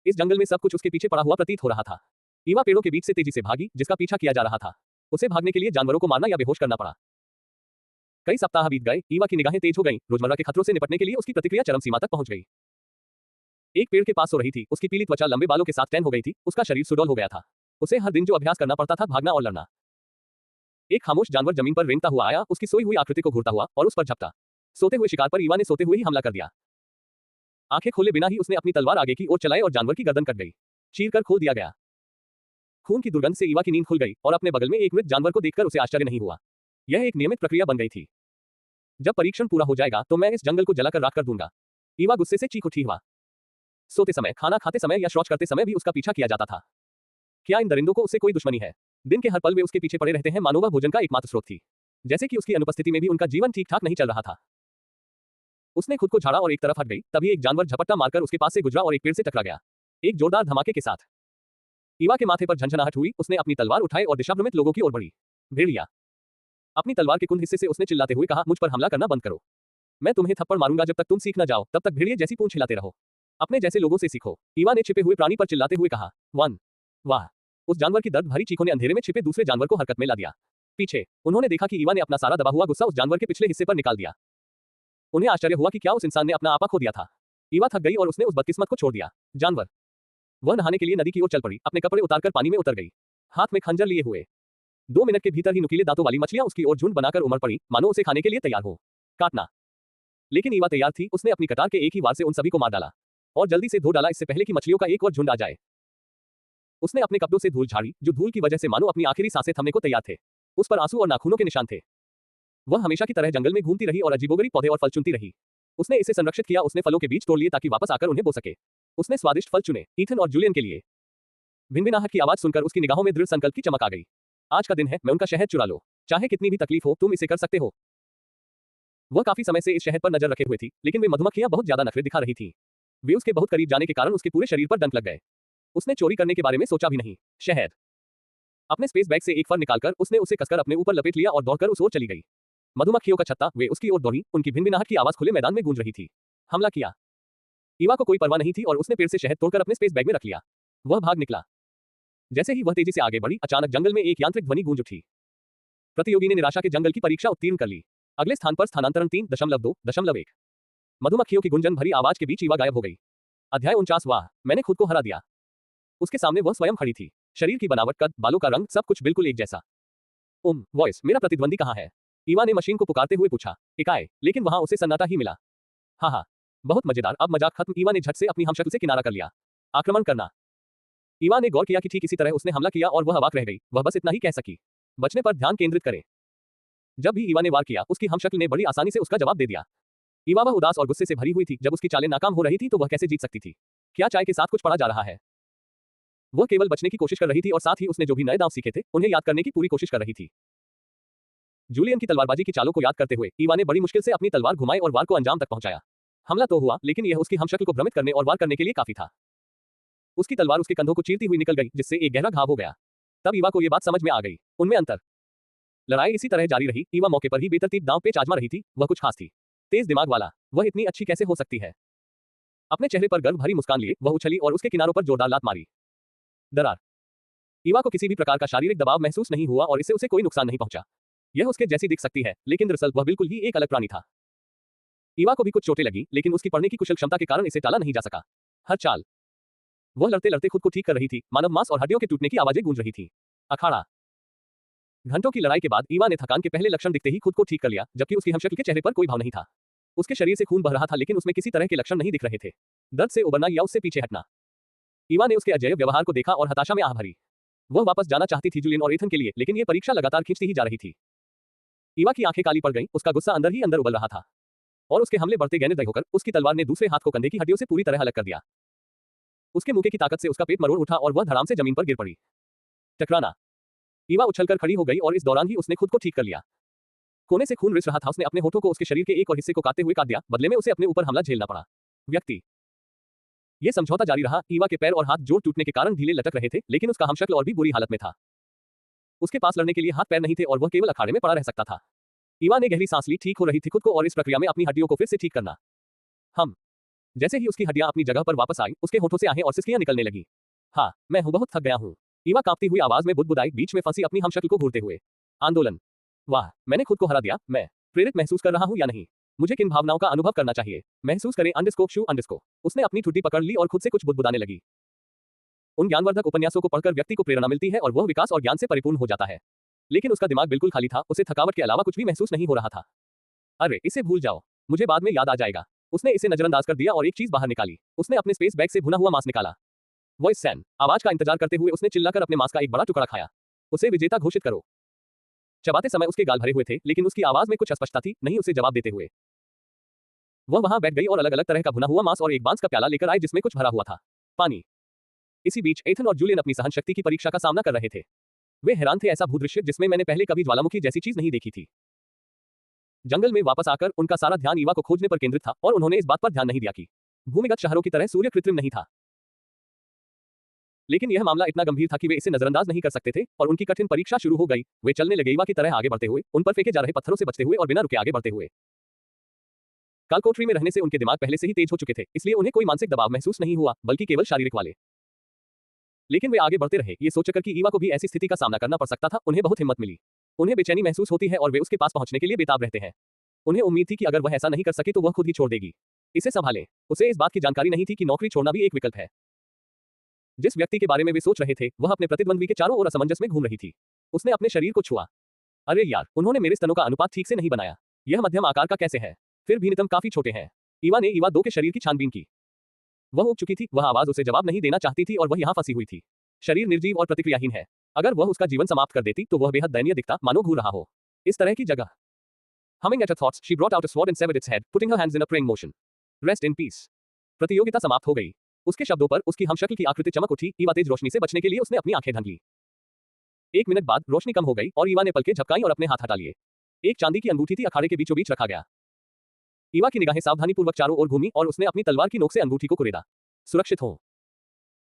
इस जंगल में सब कुछ उसके पीछे पड़ा हुआ प्रतीत हो रहा था। ईवा पेड़ों के बीच से तेजी से भागी, जिसका पीछा किया जा रहा था। उसे भागने के लिए जानवरों को मारना या बेहोश करना पड़ा। कई सप्ताह बीत गए। ईवा की निगाहें तेज हो गईं। रोजमर्रा के खतरों से निपटने के लिए उसकी प्रतिक्रिया चरम सीमा तक पहुंच गई। एक पेड़ के पास सो रही थी। उसकी पीली त्वचा लंबे बालों के साथ टैन हो गई थी। उसका शरीर सुडौल हो गया था। उसे हर दिन जो अभ्यास करना पड़ता था, भागना और लड़ना। एक खामोश जानवर जमीन पर रेंगता हुआ आया, उसकी सोई हुई आकृति को घूरता हुआ और उस पर झपटा। सोते हुए शिकार पर ईवा ने सोते हुए ही हमला कर दिया। आंखें खोले बिना ही उसने अपनी तलवार आगे की ओर चलाई और जानवर की गर्दन कट गई। चीरकर खोल दिया गया। खून की दुर्गंध से ईवा की नींद खुल गई और अपने बगल में एक मृत जानवर को देखकर उसे आश्चर्य नहीं हुआ। यह एक नियमित प्रक्रिया बन गई थी। जब परीक्षण पूरा हो जाएगा तो मैं इस जंगल को जलाकर राख कर दूंगा। ईवा गुस्से से चीख उठी। हुआ सोते समय, खाना खाते समय या शौच करते समय भी उसका पीछा किया जाता था। क्या इन दरिंदों को उससे कोई दुश्मनी है? दिन के हर पल वे उसके पीछे पड़े रहते हैं, मानो वह भोजन का एकमात्र स्रोत थी। जैसे कि उसकी अनुपस्थिति में भी उनका जीवन ठीक ठाक नहीं चल रहा था। उसने खुद को झाड़ा और एक तरफ हट गई, तभी एक जानवर झपट्टा मारकर उसके पास से गुजरा और एक पेड़ से टकरा गया, एक जोरदार धमाके के साथ। ईवा के माथे पर झंझनाहट हुई। उसने अपनी तलवार उठाई और दिशाभ्रमित लोगों की ओर बढ़ी। भेड़िया। अपनी तलवार के कुंद हिस्से से उसने चिल्लाते हुए कहा, मुझ पर हमला करना बंद करो। मैं तुम्हें थप्पड़ मारूंगा जब तक तुम सीख न जाओ, तब तक भेड़िए जैसी पूंछ हिलाते रहो। अपने जैसे लोगों से सीखो। ईवा ने छिपे हुए प्राणी पर चिल्लाते हुए कहा। वन। वाह। उस जानवर की दर्द भरी चीखों ने अंधेरे में छिपे दूसरे जानवर को हरकत में ला दिया। पीछे उन्होंने देखा कि ईवा ने अपना सारा दबा हुआ गुस्सा उस जानवर के पिछले हिस्से पर निकाल दिया। उन्हें आश्चर्य हुआ कि क्या उस इंसान ने अपना आपा खो दिया था। ईवा थक गई और उसने उस बदकिस्मत को छोड़ दिया। जानवर। वह नहाने के लिए नदी की ओर चल पड़ी, अपने कपड़े उतारकर पानी में उतर गई, हाथ में खंजर लिए हुए। 2 मिनट के भीतर ही नुकीले दांतों वाली मछलियां उसकी ओर झुंड बनाकर उमड़ पड़ी, मानो उसे खाने के लिए तैयार हो। काटना। लेकिन ईवा तैयार थी, उसने अपनी कटार के एक ही वार से उन सभी को मार डाला और जल्दी से धो डाला इससे पहले कि मछलियों का एक और झुंड आ जाए। उसने अपने कपड़ों से धूल झाड़ी, जो धूल की वजह से मानो अपनी आखिरी सांसें थमने को तैयार थे। उस पर आंसू और नाखूनों के निशान थे। वह हमेशा की तरह जंगल में घूमती रही और अजीबोगरीब पौधे और फल चुनती रही। उसने इसे संरक्षित किया, उसने फलों के बीज तोड़ लिए ताकि वापस आकर उन्हें बो सके। उसने स्वादिष्ट फल चुने, ईथन और जूलियन के लिए। भिनभिनाहट की आवाज सुनकर उसकी निगाहों में दृढ़ संकल्प की चमक आ गई। आज का दिन है, मैं उनका शहद चुरा लो, चाहे कितनी भी तकलीफ हो, तुम इसे कर सकते हो। वह काफी समय से इस शहद पर नजर रखे हुए थी, लेकिन वे मधुमक्खियां बहुत ज्यादा नखरे दिखा रही थीं। वे उसके बहुत करीब जाने के कारण उसके पूरे शरीर पर डंक लग गए। उसने चोरी करने के बारे में सोचा भी नहीं। शहद। अपने स्पेस बैग से एक फर निकालकर उसने उसे कसकर अपने ऊपर लपेट लिया और दौड़कर उस ओर चली गई। मधुमक्खियों का छत्ता, वे उसकी ओर दौड़ी, उनकी भिनभिनाहट की आवाज खुले मैदान में गूंज रही थी। हमला किया। ईवा को कोई परवाह नहीं थी और उसने पेड़ से शहद तोड़कर अपने स्पेस बैग में रख लिया। वह भाग निकला। जैसे ही वह तेजी से आगे बढ़ी, अचानक जंगल में एक यांत्रिक ध्वनि गूंज उठी। प्रतियोगी ने निराशा के जंगल की परीक्षा उत्तीर्ण कर ली। अगले स्थान पर स्थानांतरण 3.2.1। मधुमक्खियों की गुंजन भरी आवाज के बीच ईवा गायब हो गई। अध्याय 49। वाह, मैंने खुद को हरा दिया। उसके सामने वह स्वयं खड़ी थी। शरीर की बनावट, कद, बालों का रंग, सब कुछ बिल्कुल एक जैसा। वॉइस, मेरा प्रतिद्वंदी कहाँ है? ईवा ने मशीन को पुकारते हुए पूछा। इकाए, लेकिन वहां उसे सन्नाटा ही मिला। हाँ, बहुत मजेदार, अब मजाक खत्म। ईवा ने झट से अपनी हमशक्ल से किनारा कर लिया। आक्रमण करना। ईवा ने गौर किया कि ठीक इसी तरह उसने हमला किया और वह अवाक रह गई। वह बस इतना ही कह सकी, बचने पर ध्यान केंद्रित करें। जब भी ईवा ने वार किया, उसकी हमशक्ल ने बड़ी आसानी से उसका जवाब दे दिया। ईवा वह उदास और गुस्से से भरी हुई थी। जब उसकी चालें नाकाम हो रही थी तो वह कैसे जीत सकती थी? क्या चाय के साथ कुछ पड़ा जा रहा है? वह केवल बचने की कोशिश कर रही थी और साथ ही उसने जो भी नए दांव सीखे थे, उन्हें याद करने की पूरी कोशिश कर रही थी। जूलियन की तलवारबाजी की चालों को याद करते हुए ईवा ने बड़ी मुश्किल से अपनी तलवार घुमाई और वार को अंजाम तक पहुंचाया। हमला तो हुआ, लेकिन यह उसकी हमशक्ल को भ्रमित करने और वार करने के लिए काफी था। उसकी तलवार उसके कंधों को चीरती हुई निकल गई, जिससे एक गहरा घाव हो गया। तब ईवा को यह बात समझ में आ गई, उनमें अंतर। लड़ाई इसी तरह जारी रही। ईवा मौके पर ही बेतरतीब दांव पेच आजमा रही थी। वह कुछ खास थी, तेज दिमाग वाला। वह इतनी अच्छी कैसे हो सकती है? अपने चेहरे पर गर्व भरी मुस्कान लिए वह उछली और उसके किनारों पर जोरदार लात मारी। दरार। ईवा को किसी भी प्रकार का शारीरिक दबाव महसूस नहीं हुआ और इससे उसे कोई नुकसान नहीं पहुंचा। यह उसके जैसी दिख सकती है, लेकिन दरअसल वह बिल्कुल ही एक अलग प्राणी था। ईवा को भी कुछ चोटें लगी, लेकिन उसकी पढ़ने की कुशल क्षमता के कारण इसे टाला नहीं जा सका। हर चाल वह लड़ते लड़ते खुद को ठीक कर रही थी। मानव मांस और हड्डियों के टूटने की आवाजें गूंज रही थी। अखाड़ा। घंटों की लड़ाई के बाद ईवा ने थकान के पहले लक्षण दिखते ही खुद को ठीक कर लिया, जबकि उसकी हमशक्ल के चेहरे पर कोई भाव नहीं था। उसके शरीर से खून बह रहा था, लेकिन उसमें किसी तरह के लक्षण नहीं दिख रहे थे। दर्द से उबरना या उससे पीछे हटना। ईवा ने उसके अजैब व्यवहार को देखा और हताशा में आह भरी। वह वापस जाना चाहती थी जूलियन और एथन के लिए, लेकिन यह परीक्षा लगातार खींचती ही जा रही थी। ईवा की आंखें काली पड़ गईं, उसका गुस्सा अंदर ही अंदर उबल रहा था और उसके हमले बढ़ते गए निर्दय होकर उसकी तलवार ने दूसरे हाथ को कंधे की हड्डियों से पूरी तरह अलग कर दिया। उसके मुक्के की ताकत से उसका पेट मरोड़ उठा और वह धड़ाम से जमीन पर गिर पड़ी। टकराना। ईवा उछलकर खड़ी हो गई और इस दौरान ही उसने खुद को ठीक कर लिया। कोने से खून रिस रहा था। उसने अपने होठों को उसके शरीर के एक और हिस्से को काटते हुए काट दिया, बदले में उसे अपने ऊपर हमला झेलना पड़ा। व्यक्ति। यह समझौता जारी रहा। ईवा के पैर और हाथ जोड़ टूटने के कारण ढीले लटक रहे थे, लेकिन उसका हमशक्ल और भी बुरी हालत में था। उसके पास लड़ने के लिए हाथ पैर नहीं थे और वह केवल अखाड़े में पड़ा रह सकता था। ईवा ने गहरी सांस ली। ठीक हो रही थी खुद को और इस प्रक्रिया में अपनी हड्डियों को फिर से ठीक करना। जैसे ही उसकी हड्डियां अपनी जगह पर वापस आई, उसके होठों से आहें और सिसकियां निकलने लगी। हाँ, मैं हूं, बहुत थक गया हूं। ईवा कांपती हुई आवाज में बुदबुदाई, बीच में फंसी अपनी हमशक्ल को घूरते हुए। आंदोलन। वाह, मैंने खुद को हरा दिया। मैं प्रेरित महसूस कर रहा हूं या नहीं? मुझे किन भावनाओं का अनुभव करना चाहिए? महसूस करें शू। उसने अपनी ठुड्डी पकड़ ली और खुद से कुछ बुदबुदाने लगी। उन ज्ञानवर्धक उपन्यासों को पढ़कर व्यक्ति को प्रेरणा मिलती है और वह विकास और ज्ञान से परिपूर्ण हो जाता है। लेकिन उसका दिमाग बिल्कुल खाली था। उसे थकावट के अलावा कुछ भी महसूस नहीं हो रहा था। अरे, इसे भूल जाओ, मुझे बाद में याद आ जाएगा। उसने इसे नजरअंदाज कर दिया और एक चीज बाहर निकाली। उसने अपने स्पेस बैग से भुना हुआ मांस निकाला। वॉइस सैन। आवाज का इंतजार करते हुए उसने चिल्लाकर अपने मांस का एक बड़ा टुकड़ा खाया। उसे विजेता घोषित करो। चबाते समय उसके गाल भरे हुए थे, लेकिन उसकी आवाज में कुछ अस्पष्टता थी, नहीं उसे जवाब देते हुए। वह वहां बैठ गई और अलग अलग तरह का भुना हुआ मांस और एक बांस का प्याला लेकर आई जिसमें कुछ भरा हुआ था। पानी। इसी बीच एथन और जूलियन अपनी सहन शक्ति की परीक्षा का सामना कर रहे थे। वे हैरान थे, ऐसा भूदृश्य जिसमें मैंने पहले कभी ज्वालामुखी जैसी चीज नहीं देखी थी। जंगल में वापस आकर उनका सारा ध्यान ईवा को खोजने पर केंद्रित था और उन्होंने इस बात पर ध्यान नहीं दिया कि भूमिगत शहरों की तरह सूर्य कृत्रिम नहीं था। लेकिन यह मामला इतना गंभीर था कि वे इसे नजरअंदाज नहीं कर सकते थे और उनकी कठिन परीक्षा शुरू हो गई। वे चलने लगे, ईवा की तरह आगे बढ़ते हुए, उन पर फेंके जा रहे पत्थरों से बचते हुए और बिना रुके आगे बढ़ते हुए। कालकोठरी में रहने से उनके दिमाग पहले से ही तेज हो चुके थे, इसलिए उन्हें कोई मानसिक दबाव महसूस नहीं हुआ, बल्कि केवल शारीरिक वाले। लेकिन वे आगे बढ़ते रहे, ये सोचकर कि ईवा को भी ऐसी स्थिति का सामना करना पड़ सकता था। उन्हें बहुत हिम्मत मिली। उन्हें बेचैनी महसूस होती है और वे उसके पास पहुंचने के लिए बेताब रहते हैं। उन्हें उम्मीद थी कि अगर वह ऐसा नहीं कर सकी तो वह खुद ही छोड़ देगी। इसे संभालें। उसे इस बात की जानकारी नहीं थी कि नौकरी छोड़ना भी एक विकल्प है। जिस व्यक्ति के बारे में वे सोच रहे थे, वह अपने प्रतिद्वंद्वी के चारों ओर असमंजस में घूम रही थी। उसने अपने शरीर को छुआ। अरे यार, उन्होंने मेरे स्तनों का अनुपात ठीक से नहीं बनाया। यह मध्यम आकार का कैसे है? फिर भी न्यूनतम काफी छोटे हैं। ईवा ने ईवा 2 के शरीर की छानबीन की। वह उब चुकी थी, वह आवाज उसे जवाब नहीं देना चाहती थी और वह यहाँ फंसी हुई थी। शरीर निर्जीव और प्रतिक्रियाहीन है। अगर वह उसका जीवन समाप्त कर देती तो वह बेहद दयनीय दिखता, मानो घूर रहा हो। इस तरह की जगह। Humming at her thoughts, she brought out a sword and severed its head, putting her hands in a praying motion. Rest in peace. प्रतियोगिता समाप्त हो गई। उसके शब्दों पर उसकी हमशक्ल की आकृति चमक उठी। ईवा तेज रोशनी से बचने के लिए उसने अपनी आंखें ढंक ली। 1 मिनट बाद रोशनी कम हो गई और ईवा ने पलकें झपकाई और अपने हाथ हटा लिए। एक चांदी की अंगूठी थी, अखाड़े के बीचों बीच रखा गया। ईवा की निगाहें सावधानीपूर्वक चारों ओर घूमी और उसने अपनी तलवार की नोक से अंगूठी को कुरेदा। सुरक्षित हो।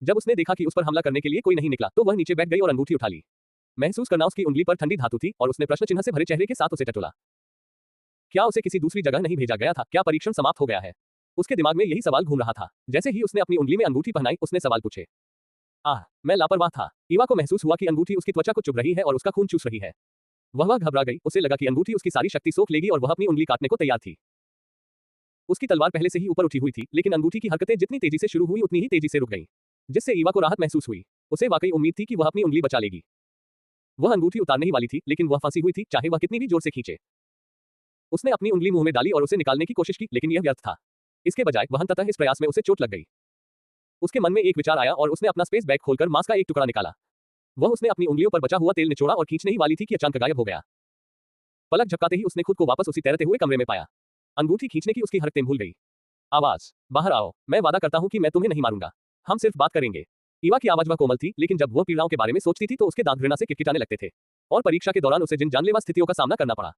जब उसने देखा कि उस पर हमला करने के लिए कोई नहीं निकला, तो वह नीचे बैठ गई और अंगूठी उठा ली। महसूस करना उसकी उंगली पर ठंडी धातु थी और उसने प्रश्न चिन्ह से भरे चेहरे के साथ उसे टटोला। क्या उसे किसी दूसरी जगह नहीं भेजा गया था? क्या परीक्षण समाप्त हो गया है? उसके दिमाग में यही सवाल घूम रहा था। जैसे ही उसने अपनी उंगली में अंगूठी पहनाई, उसने सवाल पूछे। मैं लापरवाह था। ईवा को महसूस हुआ कि अंगूठी उसकी त्वचा को चुभ रही है और उसका खून चूस रही है। वह घबरा गई। उसे लगा कि अंगूठी उसकी सारी शक्ति सोख लेगी और वह अपनी उंगली काटने को तैयार थी। उसकी तलवार पहले से ही ऊपर उठी हुई थी, लेकिन अंगूठी की हरकतें जितनी तेजी से शुरू हुई उतनी ही तेजी से रुक गईं, जिससे ईवा को राहत महसूस हुई। उसे वाकई उम्मीद थी कि वह अपनी उंगली बचा लेगी। वह अंगूठी उतारने ही वाली थी, लेकिन वह फंसी हुई थी, चाहे वह कितनी भी जोर से खींचे। उसने अपनी उंगली मुंह में डाली और उसे निकालने की कोशिश की, लेकिन यह व्यर्थ था। इसके बजाय वह अंततः इस प्रयास में उसे चोट लग गई। उसके मन में एक विचार आया और उसने अपना स्पेस बैग खोलकर मांस का एक टुकड़ा निकाला। वह उसने अपनी उंगलियों पर बचा हुआ तेल निचोड़ा और खींचने ही वाली थी कि अचानक गायब हो गया। पलक झपकाते ही उसने खुद को वापस उसी तैरते हुए कमरे में पाया। अंगूठी खींचने की उसकी हरकतें भूल गई। आवाज, बाहर आओ। मैं वादा करता हूं कि मैं तुम्हें नहीं मारूंगा। हम सिर्फ बात करेंगे। ईवा की आवाज वह कोमल थी, लेकिन जब वह पीड़ाओं के बारे में सोचती थी तो उसके दांत घृणा से किटकिटाने लगते थे। और परीक्षा के दौरान उसे जिन जानलेवा स्थितियों का सामना करना पड़ा।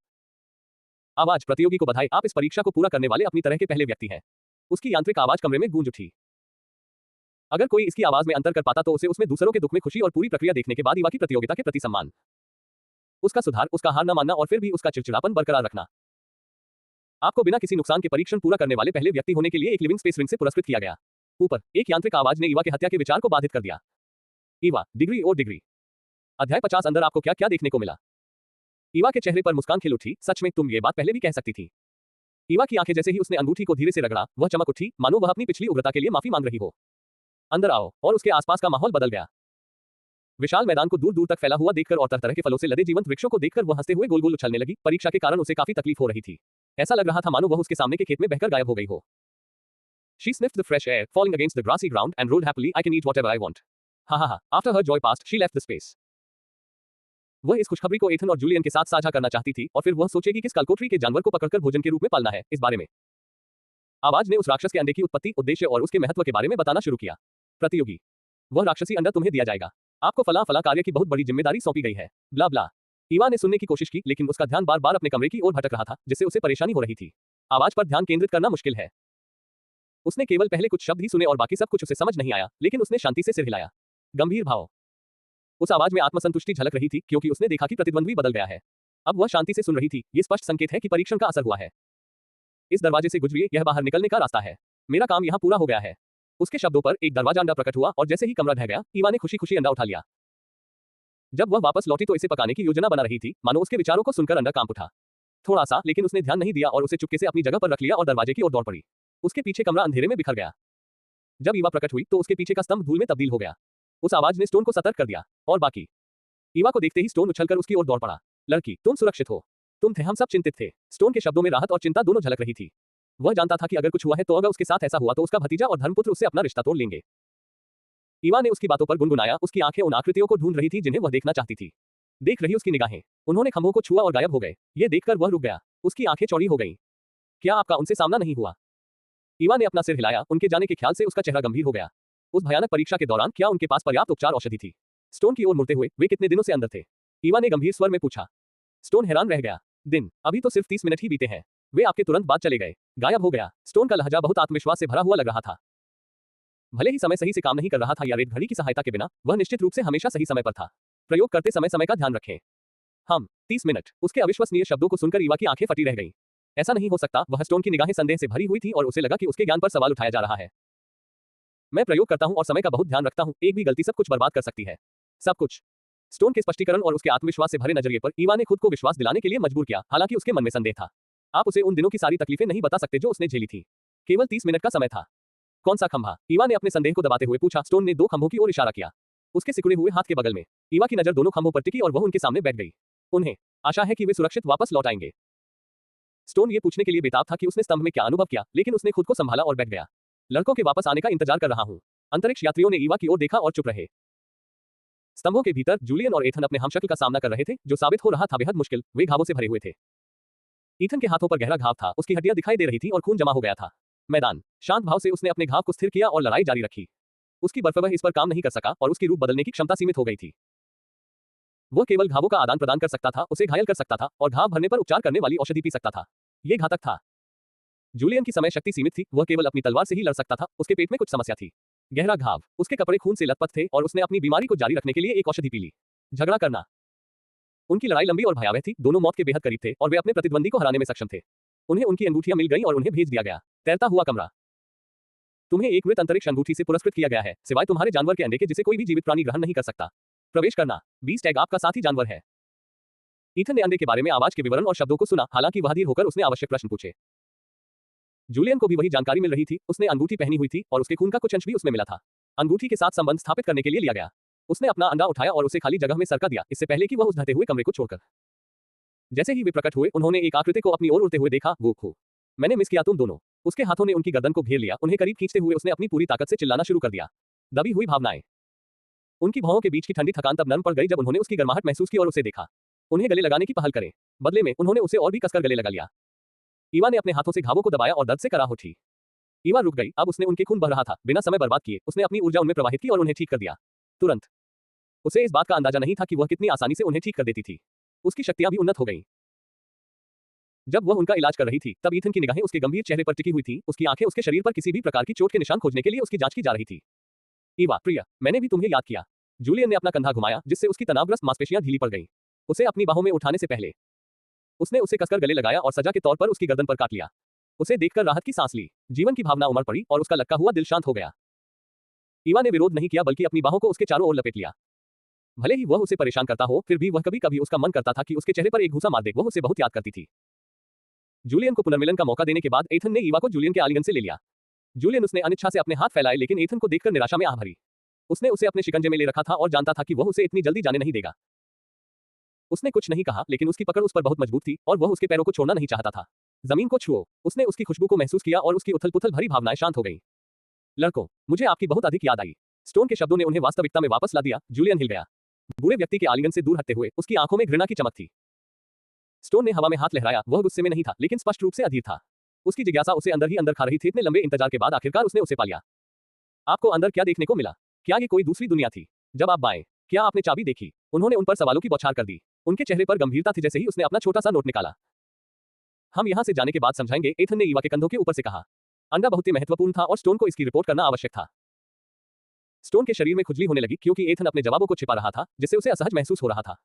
आवाज, प्रतियोगी को बधाई, आप इस परीक्षा को पूरा करने वाले अपनी तरह के पहले व्यक्ति हैं। उसकी यांत्रिक आवाज कमरे में गूंज उठी। अगर कोई इसकी आवाज में अंतर कर पाता तो उसे उसमें दूसरों के दुख में खुशी और पूरी प्रक्रिया देखने के बाद ईवा की प्रतियोगिता के प्रति सम्मान, उसका सुधार, उसका हार न मानना और फिर भी उसका चिड़चिड़ापन बरकरार रखना। आपको बिना किसी नुकसान के परीक्षण पूरा करने वाले पहले व्यक्ति होने के लिए एक लिविंग स्पेस रिंग से पुरस्कृत किया गया। ऊपर एक यांत्रिक आवाज ने ईवा के हत्या के विचार को बाधित कर दिया। ईवा, डिग्री और डिग्री। अध्याय 50 अंदर आपको क्या क्या देखने को मिला? ईवा के चेहरे पर मुस्कान खिल उठी। सच में तुम ये बात पहले भी कह सकती थी। ईवा की आंखें जैसे ही उसने अंगूठी को धीरे से रगड़ा, वह चमक उठी, मानो वह अपनी पिछली उग्रता के लिए माफी मांग रही हो। अंदर आओ। और उसके आसपास का माहौल बदल गया। विशाल मैदान को दूर दूर तक फैला हुआ देखकर और तरह तरह के फलों से लदे जीवंत वृक्षों को देखकर वह हंसते हुए गोल गोल उछलने लगी। परीक्षा के कारण उसे काफी तकलीफ हो रही थी। ऐसा लग रहा था मानो वह उसके सामने के खेत में बहकर गायब हो गई हो। She sniffed the fresh air falling against the grassy ground and roared happily, I can eat whatever I want. Ha ha ha. After her joy passed, she left the space. वह इस खुशखबरी को एथन और जूलियन के साथ साझा करना चाहती थी और फिर वह सोचेगी किस कालकोठरी के जानवर को पकड़कर भोजन के रूप में पालना है, इस बारे में। आवाज ने उस राक्षस के अंडे की उत्पत्ति, उद्देश्य और उसके महत्व के बारे में बताना शुरू किया। प्रतियोगी, वह राक्षसी अंडा तुम्हें दिया जाएगा। आपको फला कार्य की बहुत बड़ी जिम्मेदारी सौंपी गई है। ब्ला ब्ला। ईवा ने सुनने की कोशिश की, लेकिन उसका ध्यान बार बार अपने कमरे की ओर भटक रहा था, जिससे उसे परेशानी हो रही थी। आवाज पर ध्यान केंद्रित करना मुश्किल है। उसने केवल पहले कुछ शब्द ही सुने और बाकी सब कुछ उसे समझ नहीं आया, लेकिन उसने शांति से सिर हिलाया। गंभीर भाव। उस आवाज में आत्मसंतुष्टि झलक रही थी, क्योंकि उसने देखा कि प्रतिद्वंद्वी बदल गया है। अब वह शांति से सुन रही थी। ये स्पष्ट संकेत है कि परीक्षण का असर हुआ है। इस दरवाजे से गुजरिए, यह बाहर निकलने का रास्ता है। मेरा काम यहाँ पूरा हो गया है। उसके शब्दों पर एक दरवाजा अंडा प्रकट हुआ और जैसे ही कमरा ढह गया, ईवा ने खुशी खुशी अंडा उठा लिया। जब वह वापस लौटी तो इसे पकाने की योजना बना रही थी, मानो उसके विचारों को सुनकर अंडा कांप उठा। थोड़ा सा, लेकिन उसने ध्यान नहीं दिया और उसे चुपके से अपनी जगह पर रख लिया और दरवाजे की ओर दौड़ पड़ी। उसके पीछे कमरा अंधेरे में बिखर गया। जब ईवा प्रकट हुई तो उसके पीछे का स्तंभ धूल में तब्दील हो गया। उस आवाज ने स्टोन को सतर्क कर दिया और बाकी। ईवा को देखते ही स्टोन उछलकर उसकी ओर दौड़ पड़ा। लड़की, तुम सुरक्षित हो। तुम थे, हम सब चिंतित थे। स्टोन के शब्दों में राहत और चिंता दोनों झलक रही थी। वह जानता था कि अगर कुछ हुआ है तो अगर उसके साथ ऐसा हुआ तो उसका भतीजा और धर्मपुत्र उससे अपना रिश्ता तोड़ लेंगे। ईवा ने उसकी बातों पर गुनगुनाया। उसकी आंखें उन आकृतियों को ढूंढ रही थी जिन्हें वह देखना चाहती थी। देख रही उसकी निगाहें। उन्होंने खंभों को छुआ और गायब हो गए। ये देखकर वह रुक गया। उसकी आंखें चौड़ी हो गईं। क्या आपका उनसे सामना नहीं हुआ? ईवा ने अपना सिर हिलाया। उनके जाने के ख्याल से उसका चेहरा गंभीर हो गया। उस भयानक परीक्षा के दौरान क्या उनके पास पर्याप्त उपचार औषधि थी? स्टोन की ओर मुड़ते हुए, वे कितने दिनों से अंदर थे? ईवा ने गंभीर स्वर में पूछा। स्टोन हैरान रह गया। दिन, अभी तो सिर्फ 30 मिनट ही बीते हैं। वे आपके तुरंत बाद चले गए। गायब हो गया। स्टोन का लहजा बहुत आत्मविश्वास से भरा हुआ लग रहा था। भले ही समय सही से काम नहीं कर रहा था या रेत घड़ी की सहायता के बिना, वह निश्चित रूप से हमेशा सही समय पर था। प्रयोग करते समय समय का ध्यान रखें। हम 30 मिनट। उसके अविश्वसनीय शब्दों को सुनकर ईवा की आंखें फटी रह गईं। ऐसा नहीं हो सकता। वह स्टोन की निगाहें संदेह से भरी हुई थी और उसे लगा कि उसके ज्ञान पर सवाल उठाया जा रहा है। मैं प्रयोग करता हूं और समय का बहुत ध्यान रखता हूं, एक भी गलती सब कुछ बर्बाद कर सकती है। सब कुछ। स्टोन के स्पष्टीकरण और उसके आत्मविश्वास से भरे नजरिए पर ईवा ने खुद को विश्वास दिलाने के लिए मजबूर किया, हालांकि उसके मन में संदेह था। आप उसे उन दिनों की सारी तकलीफें नहीं बता सकते जो उसने झेली थी। केवल 30 मिनट का समय था। कौन सा खंभा? ईवा ने अपने संदेह को दबाते हुए पूछा। स्टोन ने 2 खंभों की ओर इशारा किया, उसके सिकुड़े हुए हाथ के बगल में। ईवा की नजर दोनों खंभों पर टिकी और वह उनके सामने बैठ गई। उन्हें आशा है कि वे सुरक्षित वापस लौट आएंगे। स्टोन ये पूछने के लिए बेताब था कि उसने स्तंभ में क्या अनुभव किया, लेकिन उसने खुद को संभाला और बैठ गया। लड़कों के वापस आने का इंतजार कर रहा हूं। अंतरिक्ष यात्रियों ने ईवा की ओर देखा और चुप रहे। स्तंभों के भीतर जूलियन और एथन अपने हमशक्ल का सामना कर रहे थे, जो साबित हो रहा था बेहद मुश्किल। वे घावों से भरे हुए थे। ईथन के हाथों पर गहरा घाव था, उसकी हड्डियां दिखाई दे रही थी और खून जमा हो गया था। मैदान। शांत भाव से उसने अपने घाव को स्थिर किया और लड़ाई जारी रखी। उसकी बर्फ इस पर काम नहीं कर सका और उसकी रूप बदलने की क्षमता सीमित हो गई थी। वह केवल घावों का आदान प्रदान कर सकता था, उसे घायल कर सकता था और घाव भरने पर उपचार करने वाली औषधि पी सकता था। यह घातक था। जूलियन की समय शक्ति सीमित थी, वह केवल अपनी तलवार से ही लड़ सकता था। उसके पेट में कुछ समस्या थी। गहरा घाव। उसके कपड़े खून से लथपथ थे और उसने अपनी बीमारी को जारी रखने के लिए एक औषधि पी ली। झगड़ा करना। उनकी लड़ाई लंबी और भयावह थी, दोनों मौत के बेहद करीब थे और वे अपने प्रतिद्वंदी को हराने में सक्षम थे। उन्हें उनकी अंगूठियां मिल गईं और उन्हें भेज दिया गया। तैरता हुआ कमरा। तुम्हें एक मृत अंतरिक्ष अंगूठी से पुरस्कृत किया गया है, सिवाय तुम्हारे जानवर के अंडे के जिसे कोई भी जीवित प्राणी ग्रहण नहीं कर सकता। प्रवेश करना। बीस टैग आपका साथी जानवर है। ईथन ने अंडे के बारे में आवाज के विवरण और शब्दों को सुना, हालांकि वह धीर होकर उसने आवश्यक प्रश्न पूछे। जूलियन को भी वही जानकारी मिल रही थी, उसने अंगूठी पहनी हुई थी और उसके खून का कुछ अंश भी उसमें मिला था। अंगूठी के साथ संबंध स्थापित करने के लिए लिया गया। उसने अपना अंडा उठाया और उसे खाली जगह में सरका दिया, इससे पहले कि वह उस ढहते हुए कमरे को छोड़कर। जैसे ही वे प्रकट हुए, उन्होंने एक आकृति को अपनी ओर उड़ते हुए देखा। वो खो। मैंने मिस किया तुम दोनों। उसके हाथों ने उनकी गर्दन को घेर लिया, उन्हें करीब खींचते हुए उसने अपनी पूरी ताकत से चिल्लाना शुरू कर दिया। दबी हुई भावनाएं। उनकी भौहों के बीच की ठंडी थकान तब नर्म पड़ गई जब उन्होंने उसकी गर्माहट महसूस की और उसे देखा। उन्हें गले लगाने की पहल करें। बदले में उन्होंने उसे और भी कसकर गले लगा लिया। ईवा ने अपने हाथों से घावों को दबाया और दर्द से कराह उठी। ईवा रुक गई, अब उसने उनके खून बह रहा था। बिना समय बर्बाद किए उसने अपनी ऊर्जा उनमें प्रवाहित की और उन्हें ठीक कर दिया। तुरंत। उसे इस बात का अंदाजा नहीं था कि वह कितनी आसानी से उन्हें ठीक कर देती थी। उसकी शक्तियां भी उन्नत हो गईं। जब वह उनका इलाज कर रही थी, तब ईथन की निगाहें उसके गंभीर चेहरे पर टिकी हुई थी। उसकी आंखें उसके शरीर पर किसी भी प्रकार की चोट के निशान खोजने के लिए उसकी जांच की जा रही थी। ईवा, प्रिया, मैंने भी तुम्हें याद किया। जूलियन ने अपना कंधा घुमाया, जिससे उसकी तनावग्रस्त मांसपेशियां ढीली पड़ गईं। उसे अपनी बाहों में उठाने से पहले उसने उसे कसकर गले लगाया और सजा के तौर पर उसकी गर्दन पर काट लिया। उसे देखकर राहत की सांस ली। जीवन की भावना उमड़ पड़ी और उसका लटका हुआ दिल शांत हो गया। ईवा ने विरोध नहीं किया, बल्कि अपनी बाहों को उसके चारों ओर लपेट लिया। भले ही वह उसे परेशान करता हो, फिर भी वह कभी-कभी उसका मन करता था कि उसके चेहरे पर एक घूंसा मार दे। वह उसे बहुत याद करती थी। जूलियन को पुनर्मिलन का मौका देने के बाद एथन ने ईवा को जूलियन के आलिंगन से ले लिया। जूलियन उसने अनिच्छा से अपने हाथ फैलाए, लेकिन एथन को देखकर निराशा में आह भरी। उसने उसे अपने शिकंजे में ले रखा था और जानता था कि वह उसे इतनी जल्दी जाने नहीं देगा। उसने कुछ नहीं कहा, लेकिन उसकी पकड़ उस पर बहुत मजबूत थी और वह उसके पैरों को छोड़ना नहीं चाहता था। जमीन को छुओ। उसने उसकी खुशबू को महसूस किया और उसकी उथल-पुथल भरी भावनाएं शांत हो गईं। लड़कों, मुझे आपकी बहुत अधिक याद आई। स्टोन के शब्दों ने उन्हें वास्तविकता में वापस ला दिया। जूलियन हिल गया। बूढ़े व्यक्ति के आलिंगन से दूर हटते हुए उसकी आंखों में घृणा की चमक थी। स्टोन ने हवा में हाथ लहराया। वह गुस्से में नहीं था, लेकिन स्पष्ट रूप से अधीर था। उसकी जिज्ञासा उसे अंदर ही अंदर खा रही थी। इतने लंबे इंतजार के बाद आखिरकार उसने उसे पा लिया। आपको अंदर क्या देखने को मिला? क्या ये कोई दूसरी दुनिया थी? जब आप बाएं, क्या आपने चाबी देखी? उन्होंने उन पर सवालों की बौछार कर दी। उनके चेहरे पर गंभीरता थी जैसे ही उसने अपना छोटा सा नोट निकाला। हम यहाँ से जाने के बाद समझाएंगे, एथन ने ईवा के कंधों के ऊपर से कहा। अंडा बहुत ही महत्वपूर्ण था और स्टोन को इसकी रिपोर्ट करना आवश्यक था। स्टोन के शरीर में खुजली होने लगी, क्योंकि एथन अपने जवाबों को छिपा रहा था, जिससे उसे असहज महसूस हो रहा था।